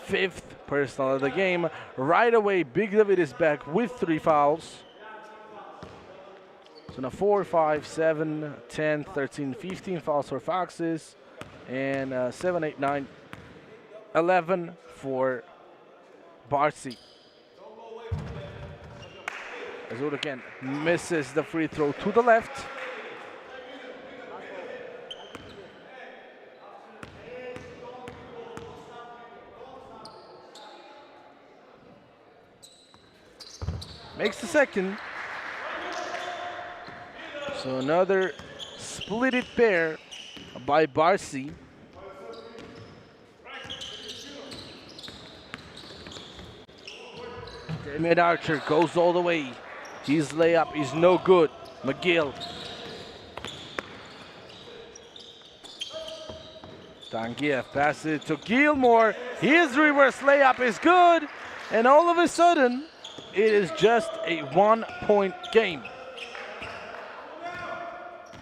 5th personal of the game. Right away, Big David is back with 3 fouls. So now 4, 5, 7, 10, 13, 15 fouls for Foxes, and 7, 8, 9, 11 for BARSY. Azul again misses the free throw to the left. Makes the second. So another splitted pair by BARSY. Damian Archer goes all the way. His layup is no good. McGill. Tangiev passes it to Gilmore. His reverse layup is good. And all of a sudden, it is just a 1-point game.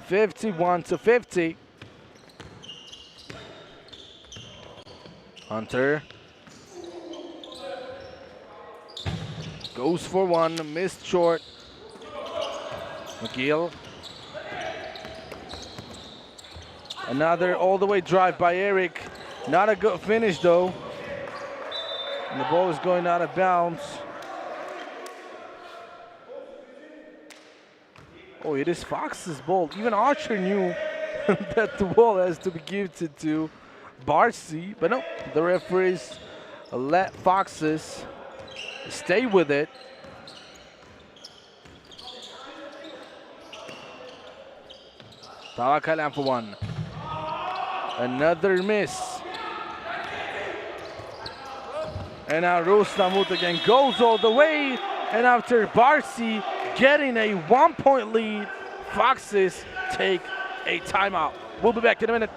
51-50. Hunter goes for one, missed short. McGill. Another all the way drive by Eric. Not a good finish though. And the ball is going out of bounds. Oh, it is Fox's ball. Even Archer knew that the ball has to be gifted to BARSY. But no, the referees let Foxes stay with it. Tawakalan for one. Another miss. And now Rustamut again goes all the way. And after BARSY getting a 1-point lead, Foxes take a timeout. We'll be back in a minute.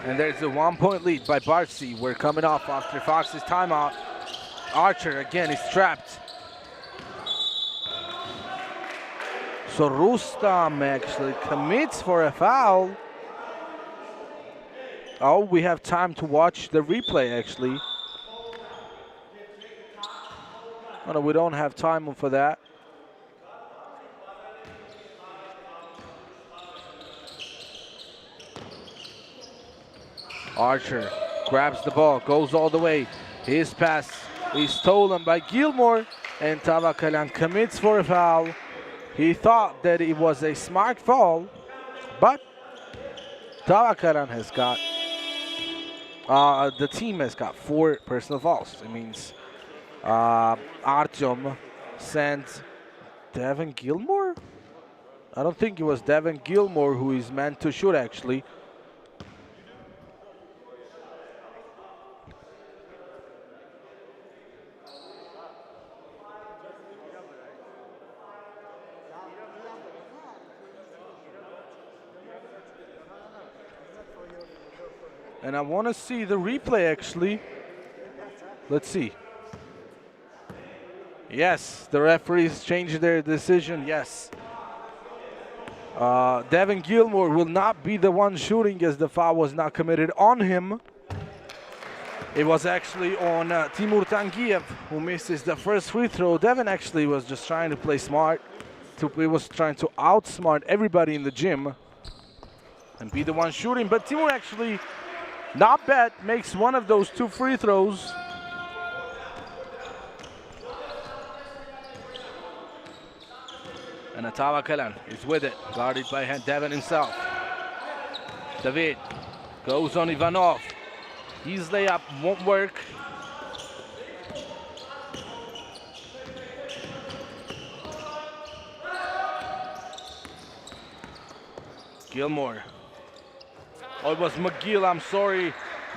And there's a 1-point lead by BARSY. We're coming off after Fox's timeout. Archer again is trapped. So Rustam actually commits for a foul. Oh, we have time to watch the replay actually. Oh, no, we don't have time for that. Archer grabs the ball, goes all the way. His pass is stolen by Gilmore, and Tavakalan commits for a foul. He thought that it was a smart foul, but Tavakalan has got, the team has got 4 personal fouls. It means Artyom sent Devin Gilmore? I don't think it was Devin Gilmore who is meant to shoot, actually. And I want to see the replay, actually. Let's see. Yes, the referees changed their decision, yes. Devin Gilmore will not be the one shooting, as the foul was not committed on him. It was actually on Timur Tangiev, who misses the first free throw. Devin actually was just trying to play smart. He was trying to outsmart everybody in the gym and be the one shooting. But Timur actually, not bad, makes one of those 2 free throws. And Tavakalan is with it, guarded by Devin himself. David goes on Ivanov. His layup won't work. Gilmore. Oh, it was McGill, I'm sorry,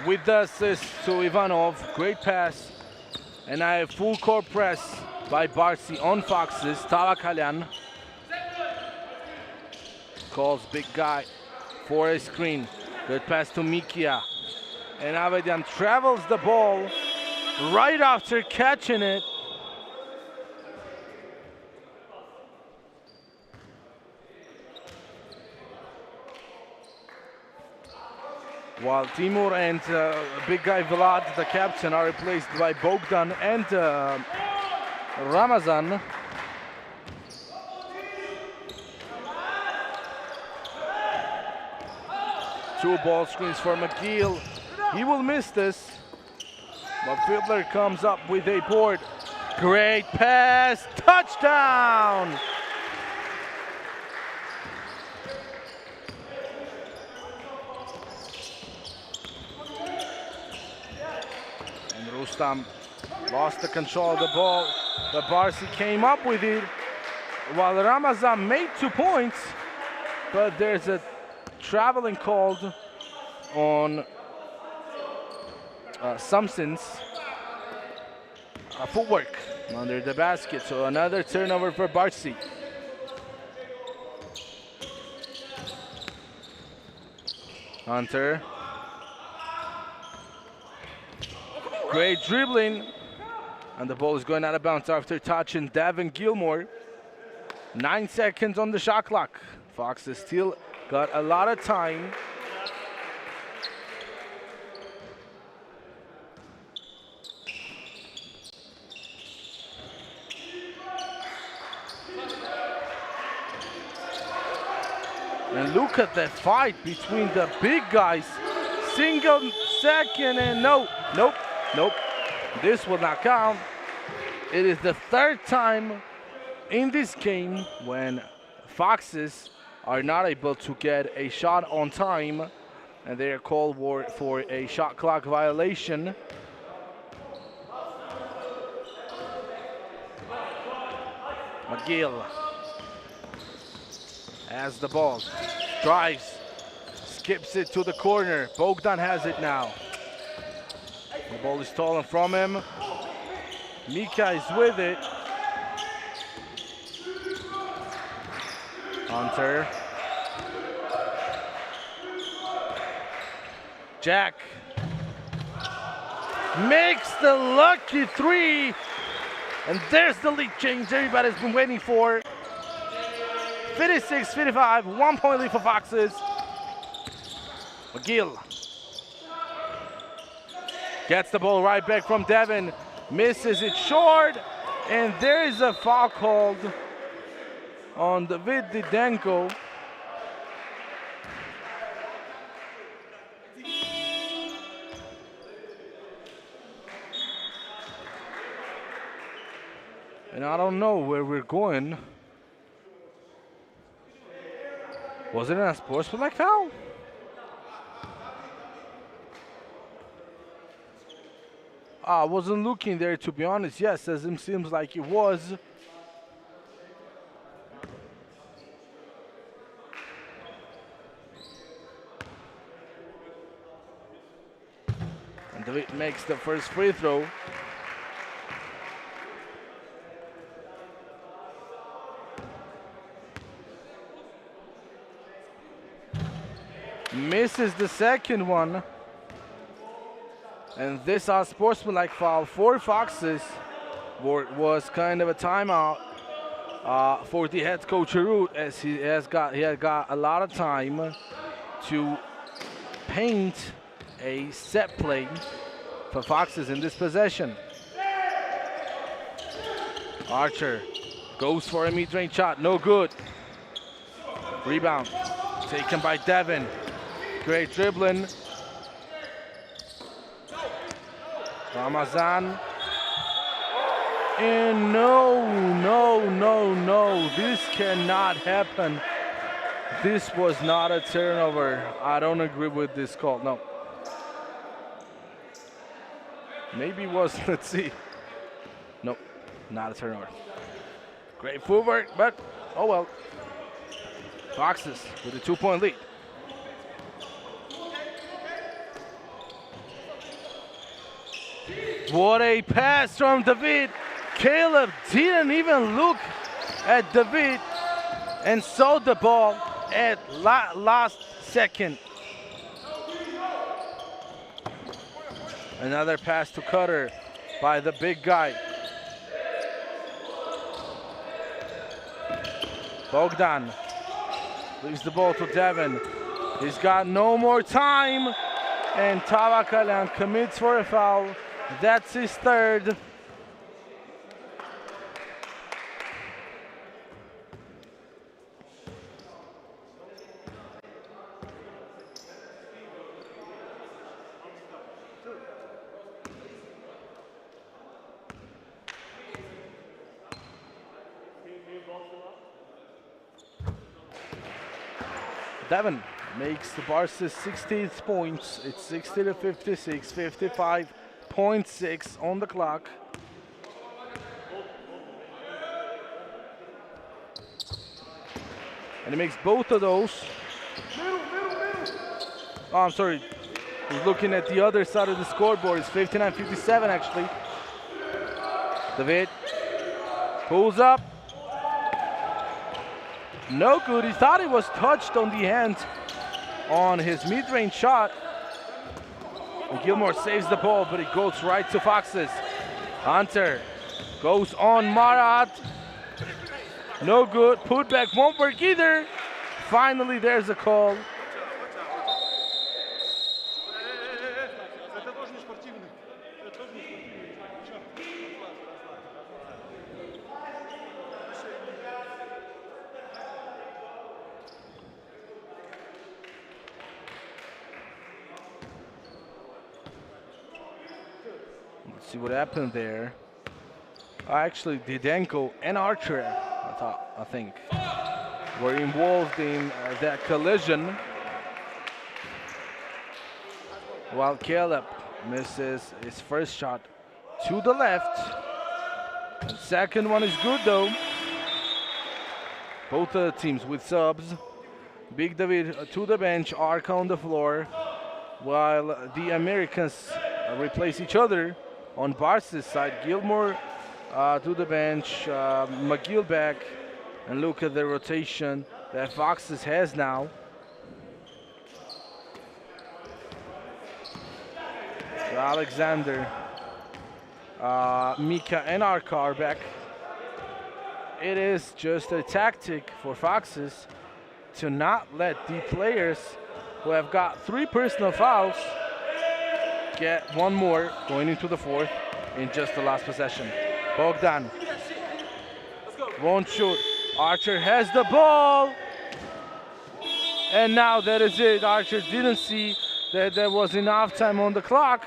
with the assist to Ivanov. Great pass. And a full court press by BARSY on Foxes. Tavakalan calls big guy for a screen. Good pass to Mikia. And Avedian travels the ball right after catching it. While Timur and big guy Vlad, the captain, are replaced by Bogdan and Ramazan. Two ball screens for McGill. He will miss this. But Fiedler comes up with a board. Great pass, touchdown! And Rustam lost the control of the ball. The BARSY came up with it, while Ramazan made 2 points. But there's a traveling called on Samson's footwork under the basket. So another turnover for BARSY. Hunter. Great dribbling. And the ball is going out of bounds after touching Devin Gilmore. 9 seconds on the shot clock. Fox has still got a lot of time. And look at that fight between the big guys. Single second and nope. This will not count. It is the 3rd time in this game when Foxes are not able to get a shot on time, and they are called for a shot clock violation. McGill has the ball, drives, skips it to the corner. Bogdan has it now. The ball is stolen from him. Mika is with it. Hunter. Jack makes the lucky 3. And there's the lead change everybody's been waiting for. 56-55, 1 point lead for Foxes. McGill gets the ball right back from Devin. Misses it short. And there is a foul called on David Didenko. And I don't know where we're going. Was it a sportsmanlike foul? I wasn't looking there, to be honest. Yes, as it seems like it was. And David makes the first free throw. Misses the second one. And this sportsmanlike foul for Foxes was kind of a timeout for the head coach Root, as he had got a lot of time to paint a set play for Foxes in this possession. Archer goes for a mid-range shot, no good. Rebound taken by Devin. Great dribbling. Ramazan. And no. This cannot happen. This was not a turnover. I don't agree with this call, no. Maybe it was, let's see. Nope, not a turnover. Great footwork, but oh well. Foxes with a 2-point lead. What a pass from David. Caleb didn't even look at David and saw the ball at last second. Another pass to Cutter by the big guy. Bogdan leaves the ball to Devin. He's got no more time, and Tavakalan commits for a foul. That's his third. Devin makes the BARSY 16 points. It's 60 to 56, 55.6 on the clock. And he makes both of those. Oh, I'm sorry. He's looking at the other side of the scoreboard. It's 59-57 actually. David pulls up. No good. He thought he was touched on the hand on his mid-range shot. And Gilmore saves the ball, but it goes right to Foxes. Hunter goes on Marat. No good. Putback won't work either. Finally, there's a call. See what happened there. Actually, Didenko and Archer, I think, were involved in that collision. While Caleb misses his first shot to the left. The second one is good though. Both of the teams with subs. Big David to the bench, Arca on the floor, while the Americans replace each other. On BARSY's side, Gilmore to the bench, McGill back, and look at the rotation that Foxes has now. Alexander, Mika, and Arca are back. It is just a tactic for Foxes to not let the players who have got 3 personal fouls get one more going into the fourth in just the last possession. Bogdan Won't shoot. Archer has the ball. And now that is it. Archer didn't see that there was enough time on the clock.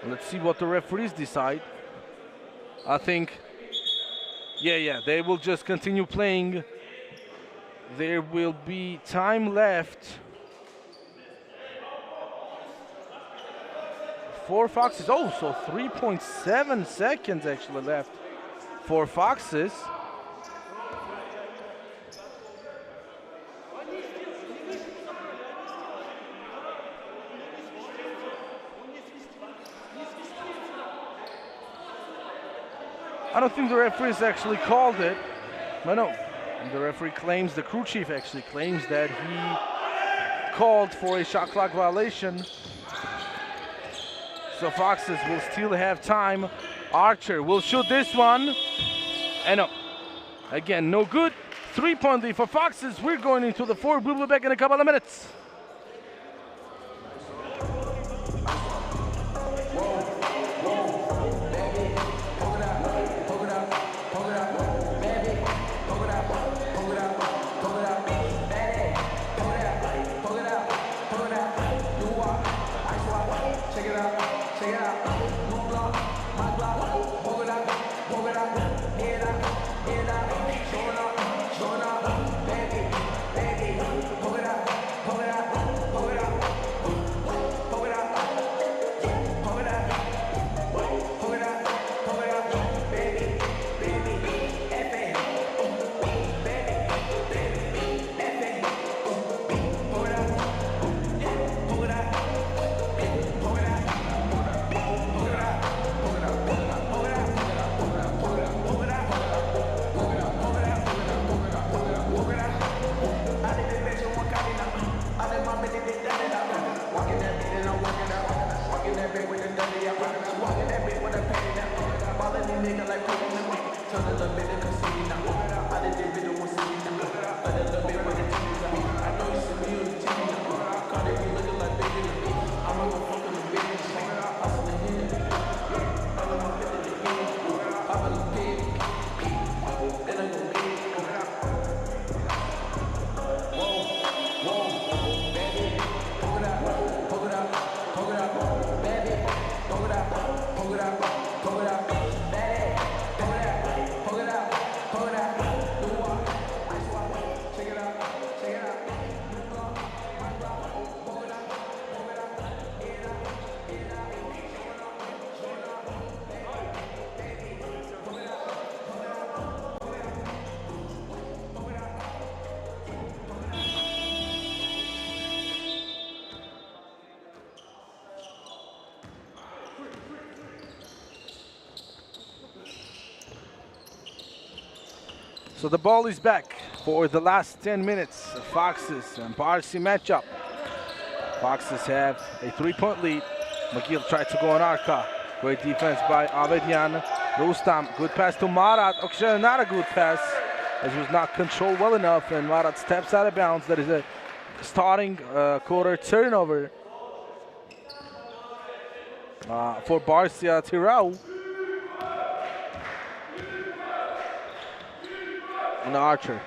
Let's see what the referees decide. I think, yeah, they will just continue playing. There will be time left for Foxes. Oh, so 3.7 seconds actually left for Foxes. I don't think the referees actually called it. No. The referee claims, the crew chief actually claims that he called for a shot clock violation. So Foxes will still have time. Archer will shoot this one. And no. Again, no good. 3-point lead for Foxes. We're going into the fourth. We'll be back in a couple of minutes. So the ball is back for the last 10 minutes. The Foxes and BARSY matchup. Foxes have a 3-point lead. McGill tried to go on Arka. Great defense by Avedian. Rustam, good pass to Marat. Actually, not a good pass, as it was not controlled well enough, and Marat steps out of bounds. That is a starting quarter turnover for BARSY ATYRAU. And Archer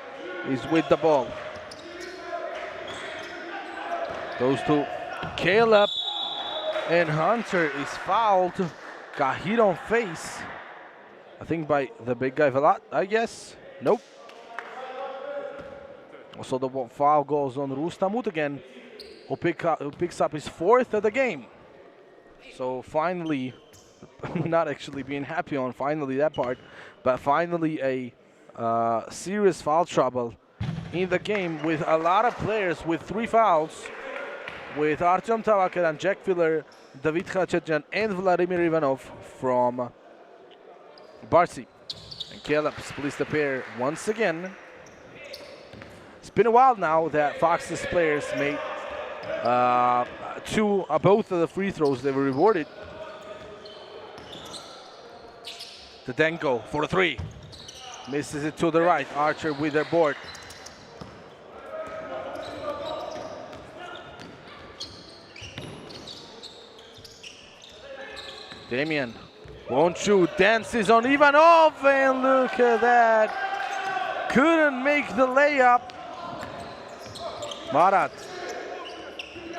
is with the ball. Goes to Caleb, and Hunter is fouled. Got hit on face. I think by the big guy Velat, I guess. Nope. So the foul goes on Rustamut again, who picks up his fourth of the game. So finally, not actually being happy on finally that part, but finally a serious foul trouble in the game with a lot of players with 3 fouls, with Artyom Tavaker and Jack Filler, David Khachetyan, and Vladimir Ivanov from BARSY. And Caleb splits the pair once again. It's been a while now that Foxes players made both of the free throws they were rewarded. The Denko for a 3. Misses it to the right. Archer with their board. Damian won't shoot, dances on Ivanov, and look at that. Couldn't make the layup. Marat.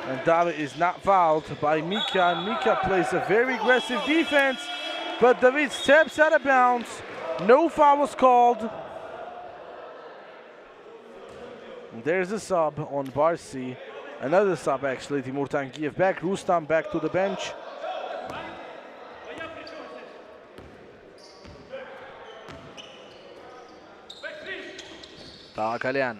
And David is not fouled by Mika, and Mika plays a very aggressive defense, but David steps out of bounds. No foul was called. There's a sub on BARSY. Another sub actually, Timur Tankiev back, Rustam back to the bench. Kalyan.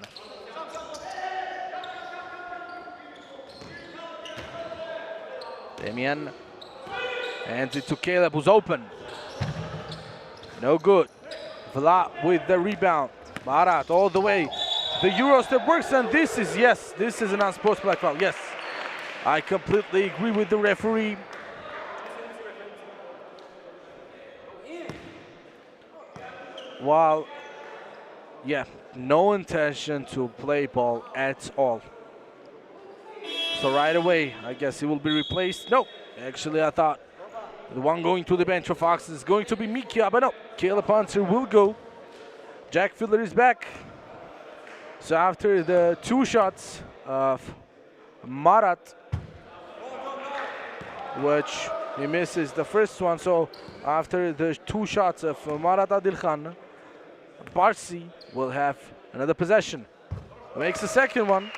Damian hands it to Caleb, who's open. No good. Vlad with the rebound. Marat all the way. The Euro step works, and this is an unsportsmanlike foul. Yes, I completely agree with the referee. While, no intention to play ball at all. So right away, I guess he will be replaced. No, actually I thought the one going to the bench for Fox is going to be Mikia, but no, Caleb Hunter will go. Jack Fiddler is back. So after the 2 shots of Marat, which he misses the first one, so after the 2 shots of Marat Adilkhan, BARSY will have another possession. Makes the second one.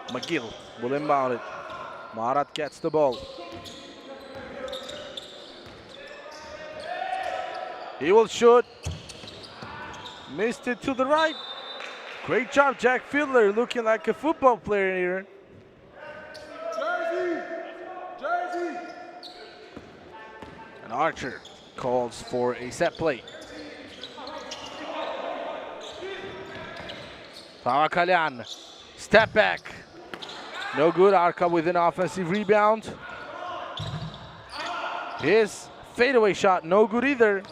McGill will inbound it. Marat gets the ball. He will shoot. Missed it to the right. Great job, Jack Fiddler, looking like a football player here. Jersey! And Archer calls for a set play. Kalyan, step back. No good. Arka with an offensive rebound. His fadeaway shot, no good either.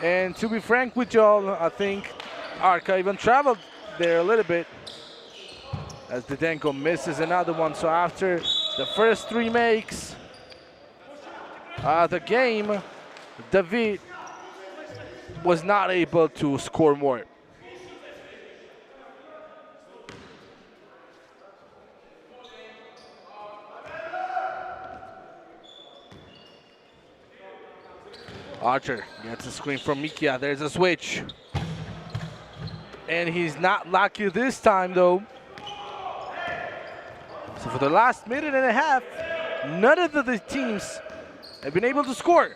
And to be frank with y'all, I think Arka even traveled there a little bit as Didenko misses another one. So after the first 3 makes the game, David was not able to score more. Archer gets a screen from Mikia. There's a switch. And he's not lucky this time, though. So for the last minute and a half, none of the teams have been able to score.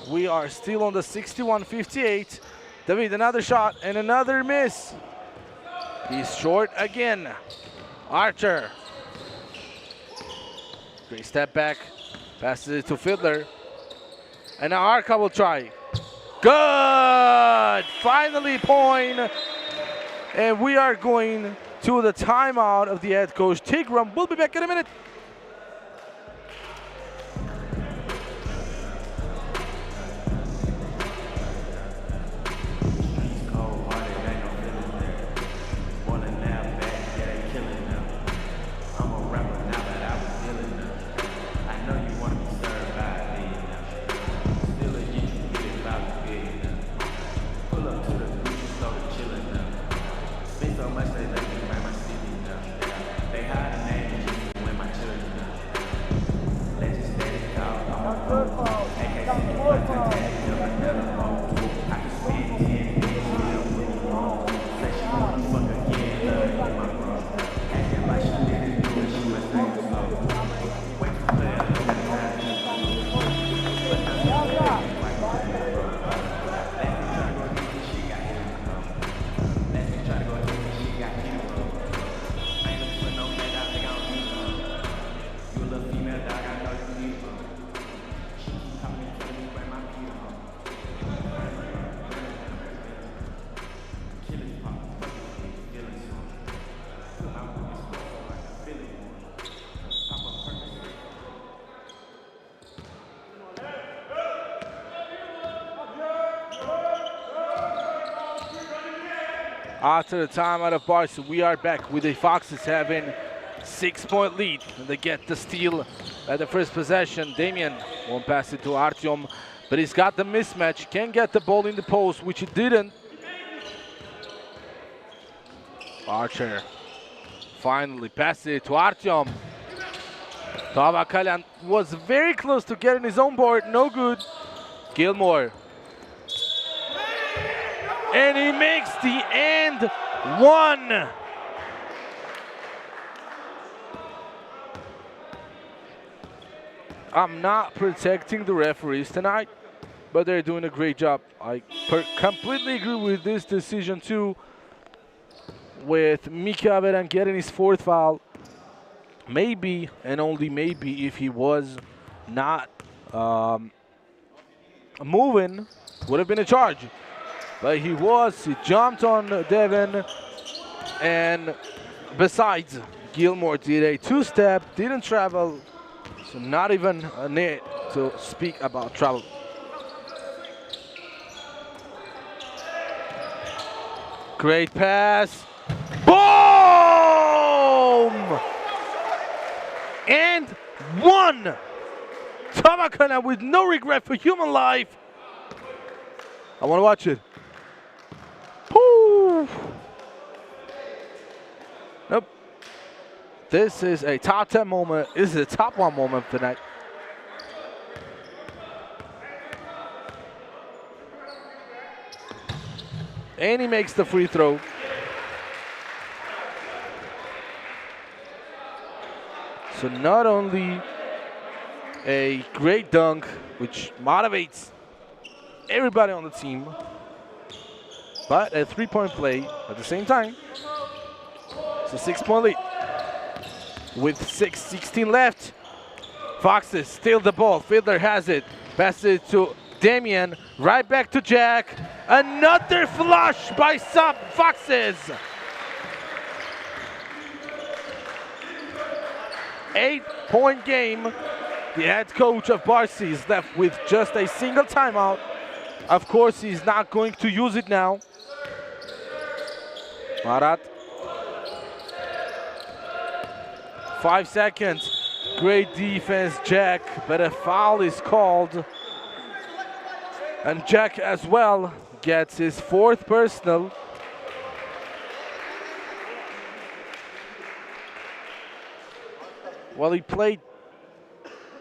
We are still on the 61-58. David, another shot and another miss. He's short again. Archer. Great step back. Passes it to Fiddler. And now Arka will try. Good! Finally point. And we are going to the timeout of the head coach, Tigran. We'll be back in a minute. So much they let me write my CD now. They hide the name when my children After the timeout of BARSY, we are back with the Foxes having 6-point lead. And they get the steal at the first possession. Damian won't pass it to Artyom, but he's got the mismatch. Can't get the ball in the post, which he didn't. Archer finally passes it to Artyom. Tavakalyan was very close to getting his own board, no good. Gilmore. And he makes the and one. I'm not protecting the referees tonight, but they're doing a great job. I completely agree with this decision too, with Miki Averan getting his 4th foul. Maybe, and only maybe, if he was not moving, would have been a charge. But he was, he jumped on Devin, and besides, Gilmore did a 2-step, didn't travel, so not even a need to speak about travel. Great pass. Boom! And one! Tamakana with no regret for human life. I want to watch it. Woo. Nope. This is a top 10 moment. This is a top 1 moment of the night. And he makes the free throw. So not only a great dunk, which motivates everybody on the team, but a 3-point play at the same time. So 6-point lead. With 6:16 left, Foxes steal the ball. Fiddler has it. Passes it to Damian. Right back to Jack. Another flush by Foxes. 8-point game. The head coach of BARSY is left with just a single timeout. Of course, he's not going to use it now. Marat. 5 seconds. Great defense, Jack, but a foul is called. And Jack as well gets his 4th personal. Well, he played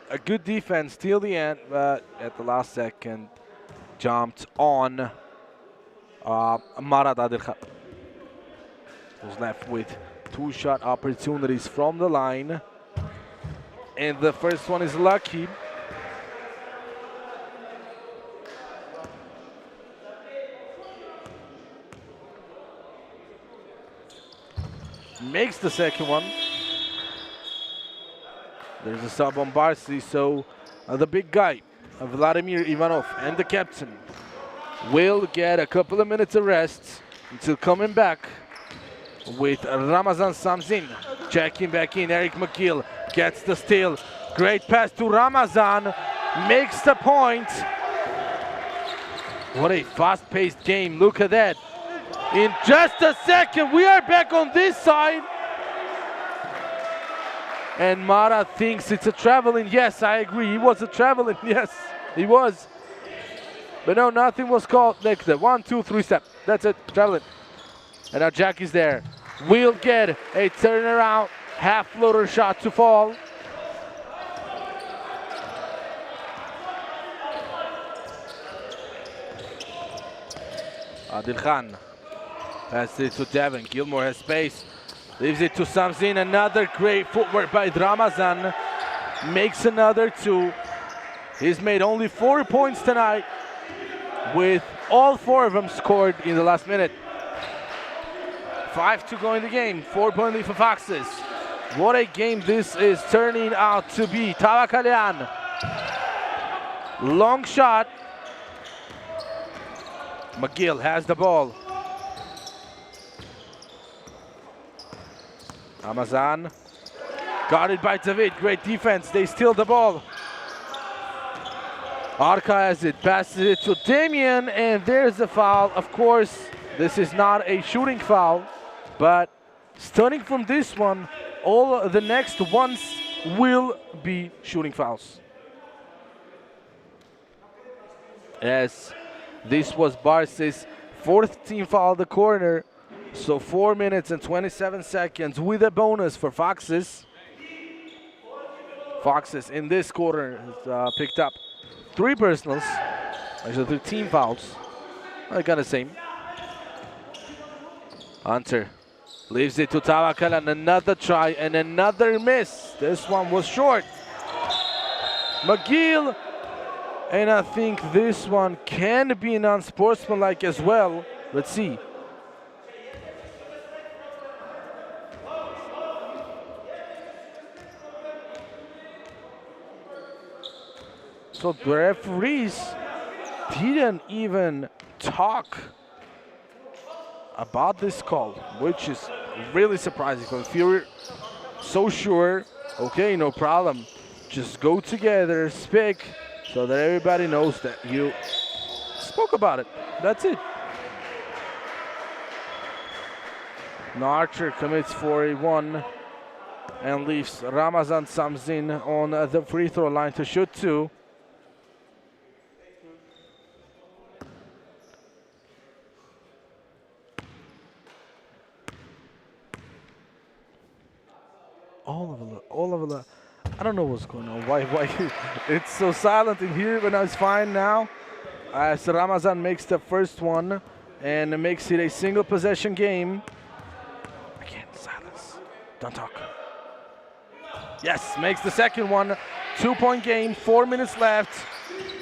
a good defense till the end, but at the last second jumped on Marat Adilkhan. Was left with 2 shot opportunities from the line. And the first one is lucky. Makes the second one. There's a sub on BARSY, so the big guy, Vladimir Ivanov, and the captain will get a couple of minutes of rest until coming back with Ramazan Samzin. Checking back in, Eric McGill gets the steal. Great pass to Ramazan, makes the point. What a fast-paced game, look at that. In just a second, we are back on this side. And Mara thinks it's a traveling. Yes, I agree, he was a traveling, yes, he was. But no, nothing was called next step. 1, 2, 3 step, that's it, traveling. And now Jack is there. We'll get a turnaround half floater shot to fall. Adilkhan passes it to Devin. Gilmore has space. Leaves it to Samzin. Another great footwork by Ramazan. Makes another 2. He's made only 4 points tonight, with all 4 of them scored in the last minute. 5 to go in the game. 4-point lead for Foxes. What a game this is turning out to be. Tavakalyan. Long shot. McGill has the ball. Ramazan. Guarded by David. Great defense. They steal the ball. Arka has it. Passes it to Damian. And there's the foul. Of course, This is not a shooting foul, but starting from this one, all the next ones will be shooting fouls. As this was BARSY's fourth team foul at the corner, so 4 minutes and 27 seconds with a bonus for FOXES. FOXES in this quarter has picked up 3 personals, actually 3 team fouls. I got the same. Hunter leaves it to Tawakal, and another try and another miss. This one was short. McGill, and I think this one can be non-sportsmanlike as well. Let's see. So the referees didn't even talk about this call, which is really surprising. Because if you're so sure, okay, no problem, just go together, speak, so that everybody knows that you spoke about it. That's it. Now Archer commits for a 1 and leaves Ramazan Samzin on the free throw line to shoot 2. All of the, I don't know what's going on. Why it's so silent in here, but now it's fine now. As Ramazan makes the first one and makes it a single possession game. Again, silence. Don't talk. Yes, makes the second one. 2-point game, 4 minutes left.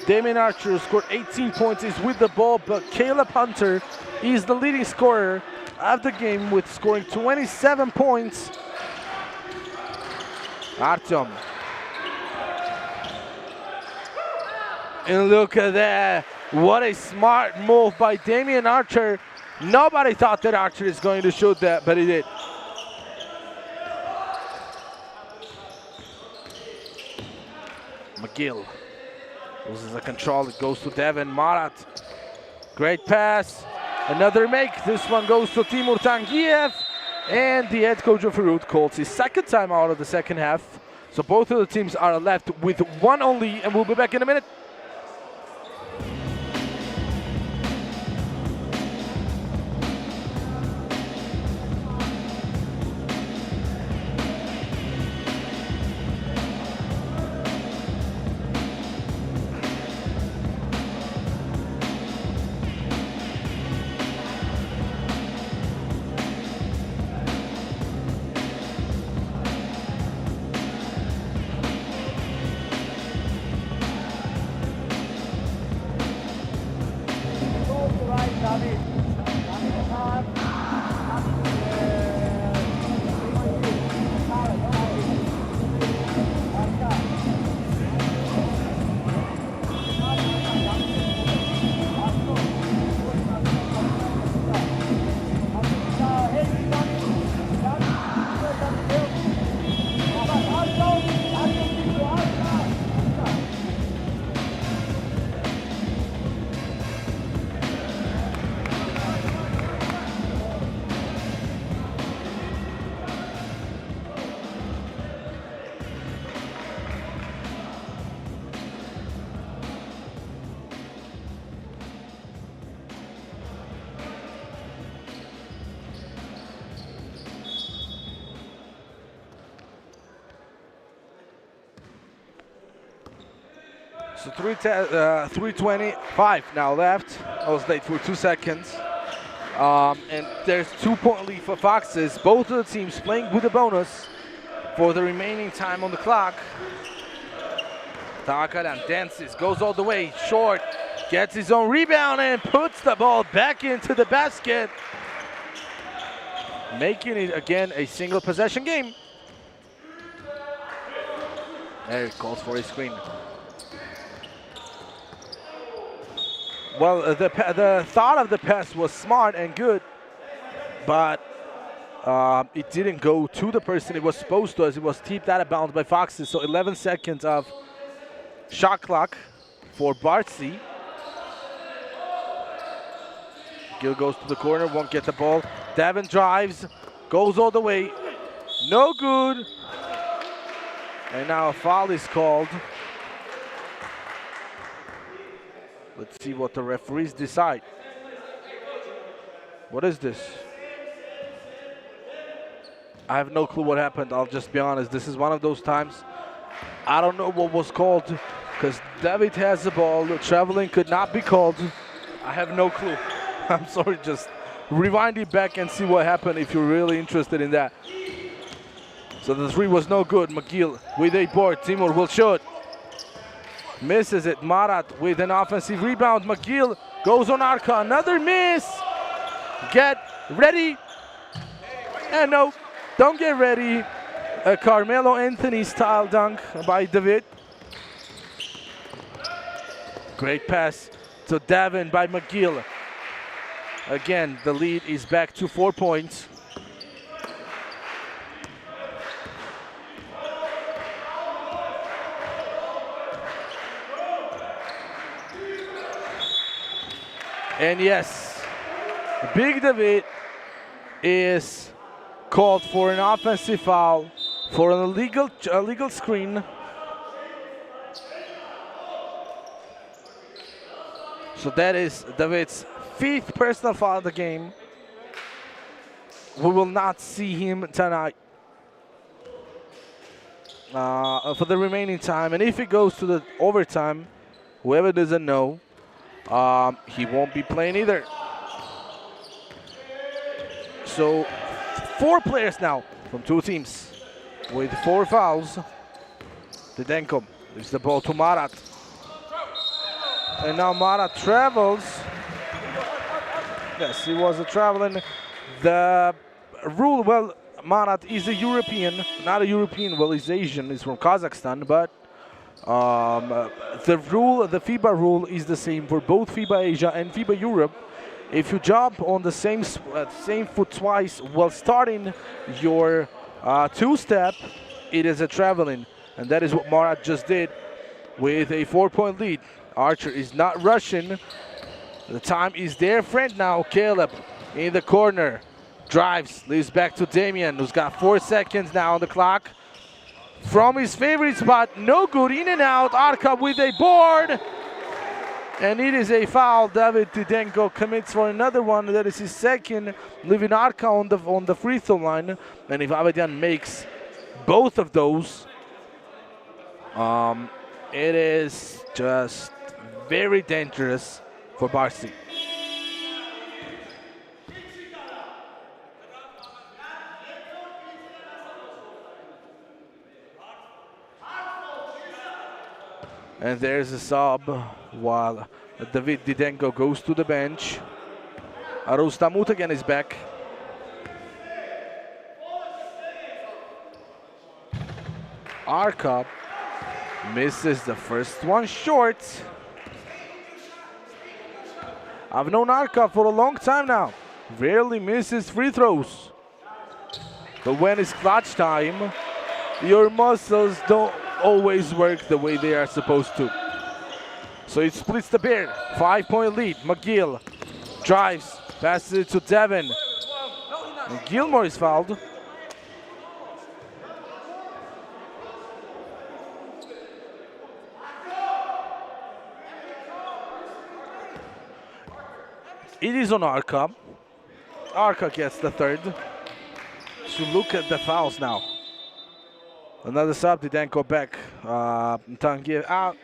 Damien Archer scored 18 points, is with the ball, but Caleb Hunter is the leading scorer of the game with scoring 27 points. Artyom. And look at that. What a smart move by Damien Archer. Nobody thought that Archer is going to shoot that, but he did. McGill loses the control. It goes to Devin Marat. Great pass. Another make. This one goes to Timur Tangiev. And the head coach of Ferut calls his second time out of the second half. So both of the teams are left with 1 only, and we'll be back in a minute. So 3:25 now left. I was late for 2 seconds. And there's 2-point lead for FOXES. Both of the teams playing with a bonus for the remaining time on the clock. Takaran dances, goes all the way, short, gets his own rebound and puts the ball back into the basket. Making it again a single possession game. There it calls for a screen. Well, the thought of the pass was smart and good, but it didn't go to the person it was supposed to, as it was tipped out of bounds by FOXES. So 11 seconds of shot clock for BARSY. Gill goes to the corner, won't get the ball. Devin drives, goes all the way. No good. And now a foul is called. Let's see what the referees decide. What is this? I have no clue what happened. I'll just be honest. This is one of those times I don't know what was called because David has the ball. Traveling could not be called. I have no clue. I'm sorry. Just rewind it back and see what happened if you're really interested in that. So the three was no good. McGill with a board. Timur will shoot. Misses it. Marat with an offensive rebound. McGill goes on Arca. Another miss. Get ready. And no, don't get ready. A Carmelo Anthony style dunk by David. Great pass to Davin by McGill. Again, the lead is back to 4 points. And yes, Big David is called for an offensive foul for an illegal screen. So that is David's 5th personal foul of the game. We will not see him tonight for the remaining time. And if it goes to the overtime, whoever doesn't know, he won't be playing either. So 4 players now from 2 teams with 4 fouls. Didenko gives the ball to Marat. And now Marat travels. Yes, he was traveling. The rule, well, Marat is a European, not a European, well, he's Asian, he's from Kazakhstan, but the FIBA rule is the same for both FIBA Asia and FIBA Europe. If you jump on the same foot twice while starting your 2-step, it is a traveling. And that is what Marat just did with a 4-point lead. Archer is not rushing. The time is their friend now. Caleb in the corner. Drives, leaves back to Damian, who's got 4 seconds now on the clock. From his favorite spot, no good, in and out. Arca with a board. And it is a foul. David Didenko commits for another one. That is his 2nd, leaving Arca on the free throw line. And if Avedian makes both of those, it is just very dangerous for BARSY. And there's a sub while David Didenko goes to the bench. Rustam Utagan is back. Arca misses the first one short. I've known Arca for a long time now. Rarely misses free throws. But when it's clutch time, your muscles don't always work the way they are supposed to. So it splits the pair. 5-point lead. McGill drives, passes it to Devin. And Gilmore is fouled. It is on Arca. Arca gets the 3rd. So look at the fouls now. Another sub, Didenko back. Tangier out.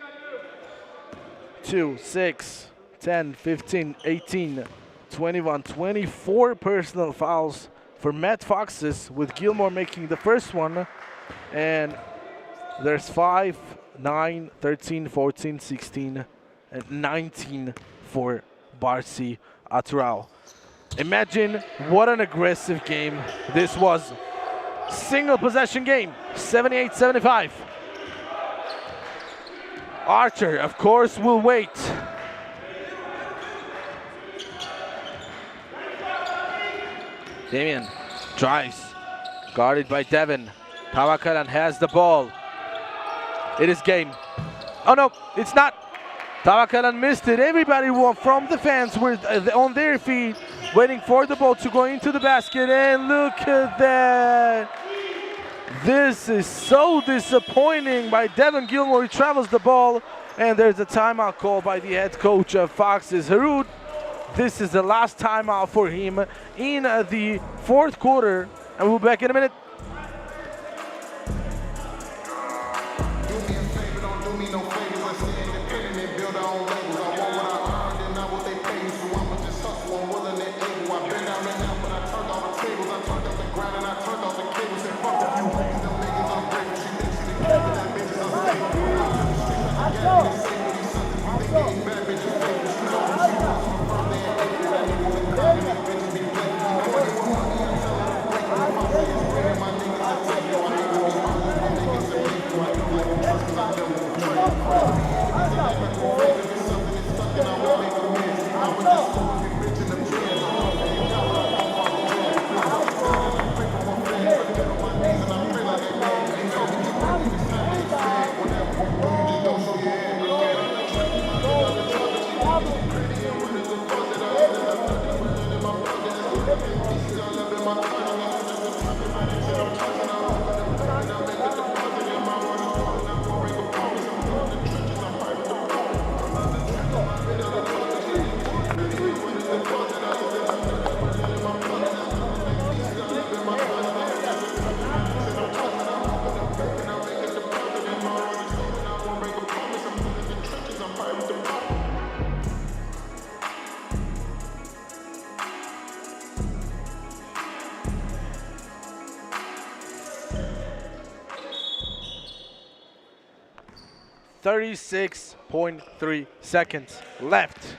2, 6, 10, 15, 18, 21, 24 personal fouls for Matt Foxes, with Gilmore making the first one. And there's 5, 9, 13, 14, 16, and 19 for BARSY ATYRAU. Imagine what an aggressive game this was. Single possession game, 78-75. Archer, of course, will wait. Damian drives, guarded by Devin. Tavakaran has the ball. It is game. Oh no, it's not. Tavakalan missed it. Everybody from the fans were on their feet, waiting for the ball to go into the basket. And look at that. This is so disappointing by Devin Gilmore. He travels the ball, and there's a timeout call by the head coach of Foxes, Harut. This is the last timeout for him in the fourth quarter, and we'll be back in a minute. .3 seconds left.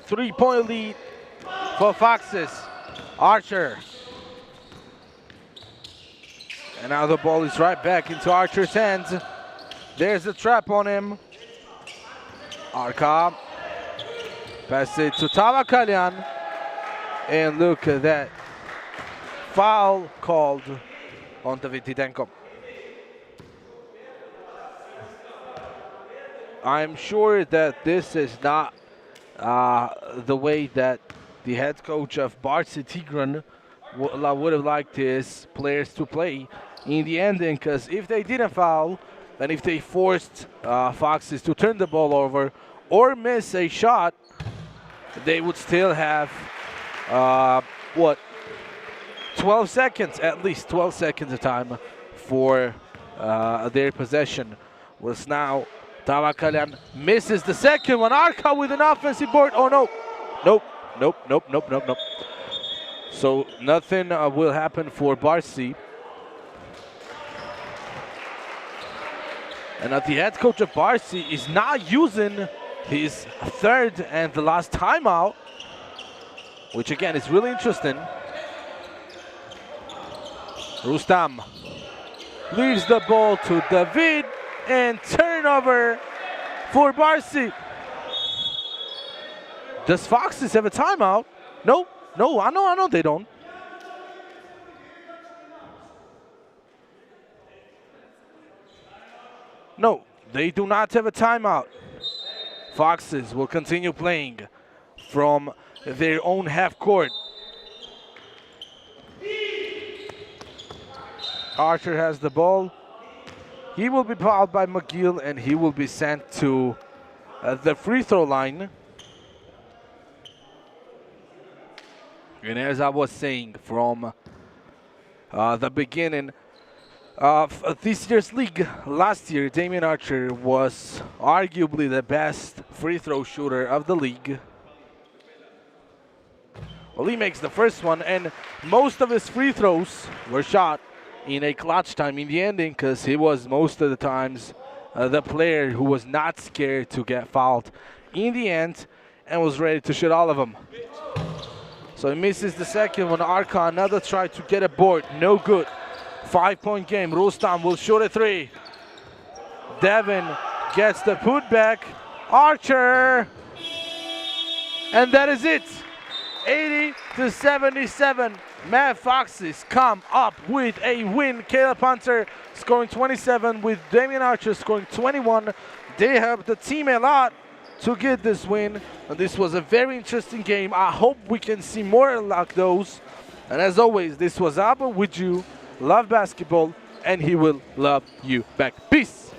3-point lead for Foxes. Archer. And now the ball is right back into Archer's hands. There's a trap on him. Arka. Pass it to Tavakalian. And look at that. Foul called on Davitidenko. I'm sure that this is not the way that the head coach of BARSY Tigran would have liked his players to play in the ending, because if they didn't foul, and if they forced Foxes to turn the ball over or miss a shot, they would still have, 12 seconds, at least 12 seconds of time for their possession. Was now Tavakalian misses the second one. Arka with an offensive board. Oh no. Nope. So nothing will happen for BARSY. And the head coach of BARSY is not using his third and the last timeout, which again is really interesting. Rustam leaves the ball to David, and turnover for BARSY. Does Foxes have a timeout? No, I know they don't. No, they do not have a timeout. Foxes will continue playing from their own half court. Archer has the ball. He will be fouled by McGill, and he will be sent to the free throw line. And as I was saying from the beginning of this year's league, last year Damian Archer was arguably the best free throw shooter of the league. Well, he makes the first one, and most of his free throws were shot in a clutch time in the ending, because he was most of the times the player who was not scared to get fouled in the end and was ready to shoot all of them. So he misses the second one. Arka, another try to get a board, no good. 5-point game. Rustam will shoot a three. Devin gets the putback. Archer, and that is it. 80-77. Mad Foxes come up with a win. Caleb Hunter scoring 27 with Damian Archer scoring 21. they helped the team a lot to get this win. And this was a very interesting game. I hope we can see more like those. And as always, this was Abba with you. Love basketball, and he will love you back. Peace.